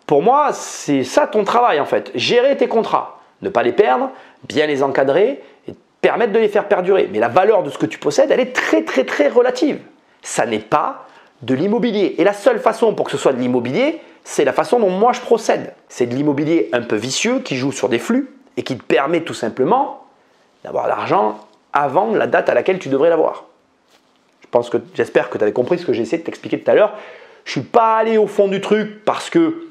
pour moi, c'est ça ton travail en fait, gérer tes contrats, ne pas les perdre, bien les encadrer et permettre de les faire perdurer. Mais la valeur de ce que tu possèdes, elle est très très très relative. Ça n'est pas de l'immobilier. Et la seule façon pour que ce soit de l'immobilier, c'est la façon dont moi je procède. C'est de l'immobilier un peu vicieux qui joue sur des flux et qui te permet tout simplement d'avoir l'argent avant la date à laquelle tu devrais l'avoir. J'espère que tu avais compris ce que j'ai essayé de t'expliquer tout à l'heure. Je ne suis pas allé au fond du truc parce que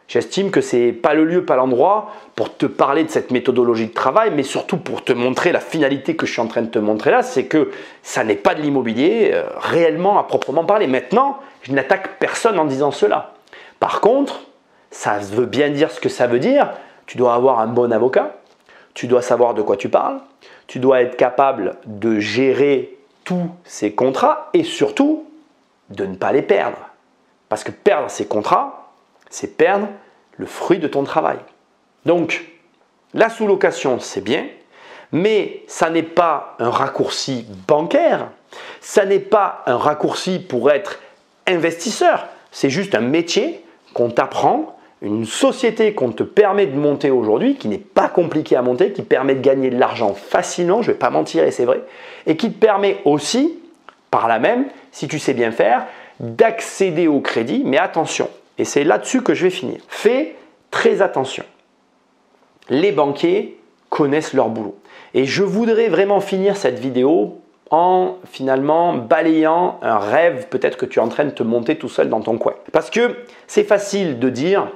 j'estime que ce n'est pas le lieu, pas l'endroit pour te parler de cette méthodologie de travail, mais surtout pour te montrer la finalité que je suis en train de te montrer là, c'est que ça n'est pas de l'immobilier réellement à proprement parler. Maintenant, je n'attaque personne en disant cela. Par contre, ça veut bien dire ce que ça veut dire. Tu dois avoir un bon avocat, tu dois savoir de quoi tu parles, tu dois être capable de gérer tous ces contrats et surtout de ne pas les perdre. Parce que perdre ces contrats, c'est perdre le fruit de ton travail. Donc, la sous-location, c'est bien, mais ça n'est pas un raccourci bancaire, ça n'est pas un raccourci pour être investisseur, c'est juste un métier qu'on t'apprend, une société qu'on te permet de monter aujourd'hui, qui n'est pas compliqué à monter, qui permet de gagner de l'argent facilement, je ne vais pas mentir et c'est vrai, et qui te permet aussi, par là même, si tu sais bien faire, d'accéder au crédit, mais attention, et c'est là-dessus que je vais finir. Fais très attention. Les banquiers connaissent leur boulot. Et je voudrais vraiment finir cette vidéo en finalement balayant un rêve peut-être que tu es en train de te monter tout seul dans ton coin. Parce que c'est facile de dire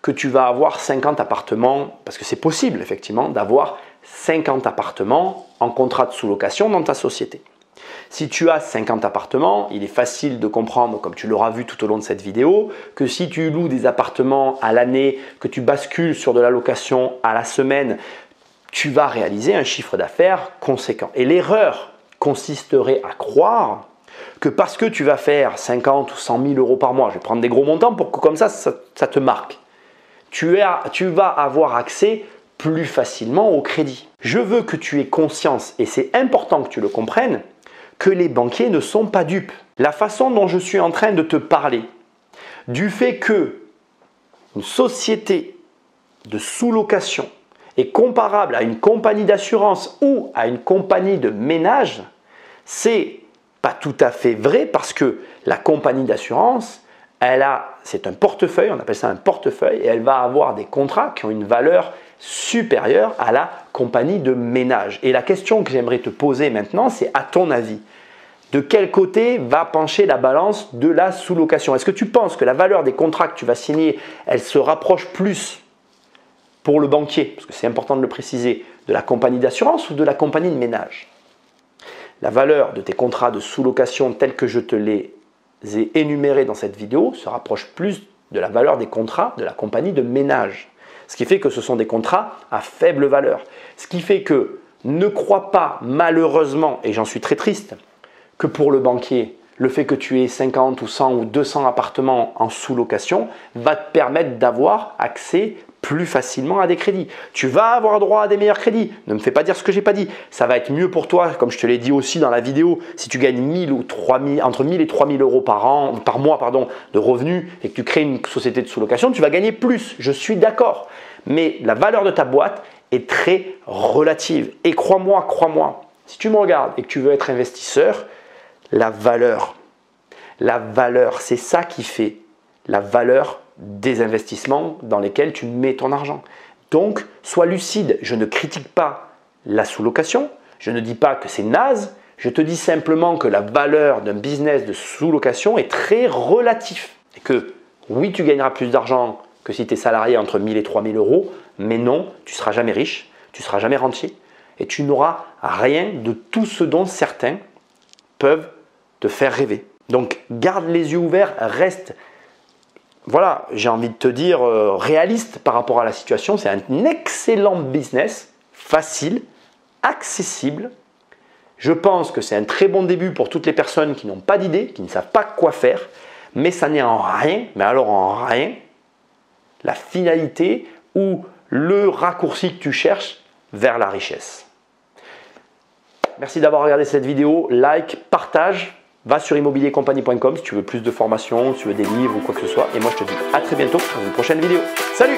que tu vas avoir 50 appartements, parce que c'est possible effectivement d'avoir 50 appartements en contrat de sous-location dans ta société. Si tu as 50 appartements, il est facile de comprendre, comme tu l'auras vu tout au long de cette vidéo, que si tu loues des appartements à l'année, que tu bascules sur de la location à la semaine, tu vas réaliser un chiffre d'affaires conséquent. Et l'erreur consisterait à croire que parce que tu vas faire 50 ou 100 000 euros par mois, je vais prendre des gros montants pour que comme ça te marque, tu vas avoir accès plus facilement au crédit. Je veux que tu aies conscience, et c'est important que tu le comprennes, que les banquiers ne sont pas dupes. La façon dont je suis en train de te parler, du fait que une société de sous-location est comparable à une compagnie d'assurance ou à une compagnie de ménage, c'est pas tout à fait vrai parce que la compagnie d'assurance, c'est un portefeuille, on appelle ça un portefeuille, et elle va avoir des contrats qui ont une valeur supérieure à la compagnie de ménage. Et la question que j'aimerais te poser maintenant, c'est à ton avis, de quel côté va pencher la balance de la sous-location? Est-ce que tu penses que la valeur des contrats que tu vas signer, elle se rapproche plus pour le banquier, parce que c'est important de le préciser, de la compagnie d'assurance ou de la compagnie de ménage? La valeur de tes contrats de sous-location tels que je te les ai énumérés dans cette vidéo se rapproche plus de la valeur des contrats de la compagnie de ménage. Ce qui fait que ce sont des contrats à faible valeur. Ce qui fait que ne crois pas malheureusement, et j'en suis très triste, que pour le banquier, le fait que tu aies 50 ou 100 ou 200 appartements en sous-location va te permettre d'avoir accès plus facilement à des crédits. Tu vas avoir droit à des meilleurs crédits. Ne me fais pas dire ce que j'ai pas dit. Ça va être mieux pour toi, comme je te l'ai dit aussi dans la vidéo, si tu gagnes 1000 ou 3000, entre 1000 et 3000 euros par mois de revenus et que tu crées une société de sous-location, tu vas gagner plus. Je suis d'accord. Mais la valeur de ta boîte est très relative. Et crois-moi, si tu me regardes et que tu veux être investisseur, la valeur, c'est ça qui fait la valeur des investissements dans lesquels tu mets ton argent. Donc, sois lucide. Je ne critique pas la sous-location. Je ne dis pas que c'est naze. Je te dis simplement que la valeur d'un business de sous-location est très relative. Et que oui, tu gagneras plus d'argent que si tu es salarié entre 1000 et 3000 euros, mais non, tu ne seras jamais riche, tu ne seras jamais rentier et tu n'auras rien de tout ce dont certains peuvent te faire rêver. Donc, garde les yeux ouverts, reste, voilà, j'ai envie de te dire, réaliste par rapport à la situation. C'est un excellent business, facile, accessible. Je pense que c'est un très bon début pour toutes les personnes qui n'ont pas d'idée, qui ne savent pas quoi faire, mais ça n'est en rien, mais alors en rien, la finalité ou le raccourci que tu cherches vers la richesse. Merci d'avoir regardé cette vidéo, like, partage. Va sur immobiliercompagnie.com si tu veux plus de formations, si tu veux des livres ou quoi que ce soit. Et moi, je te dis à très bientôt dans une prochaine vidéo. Salut!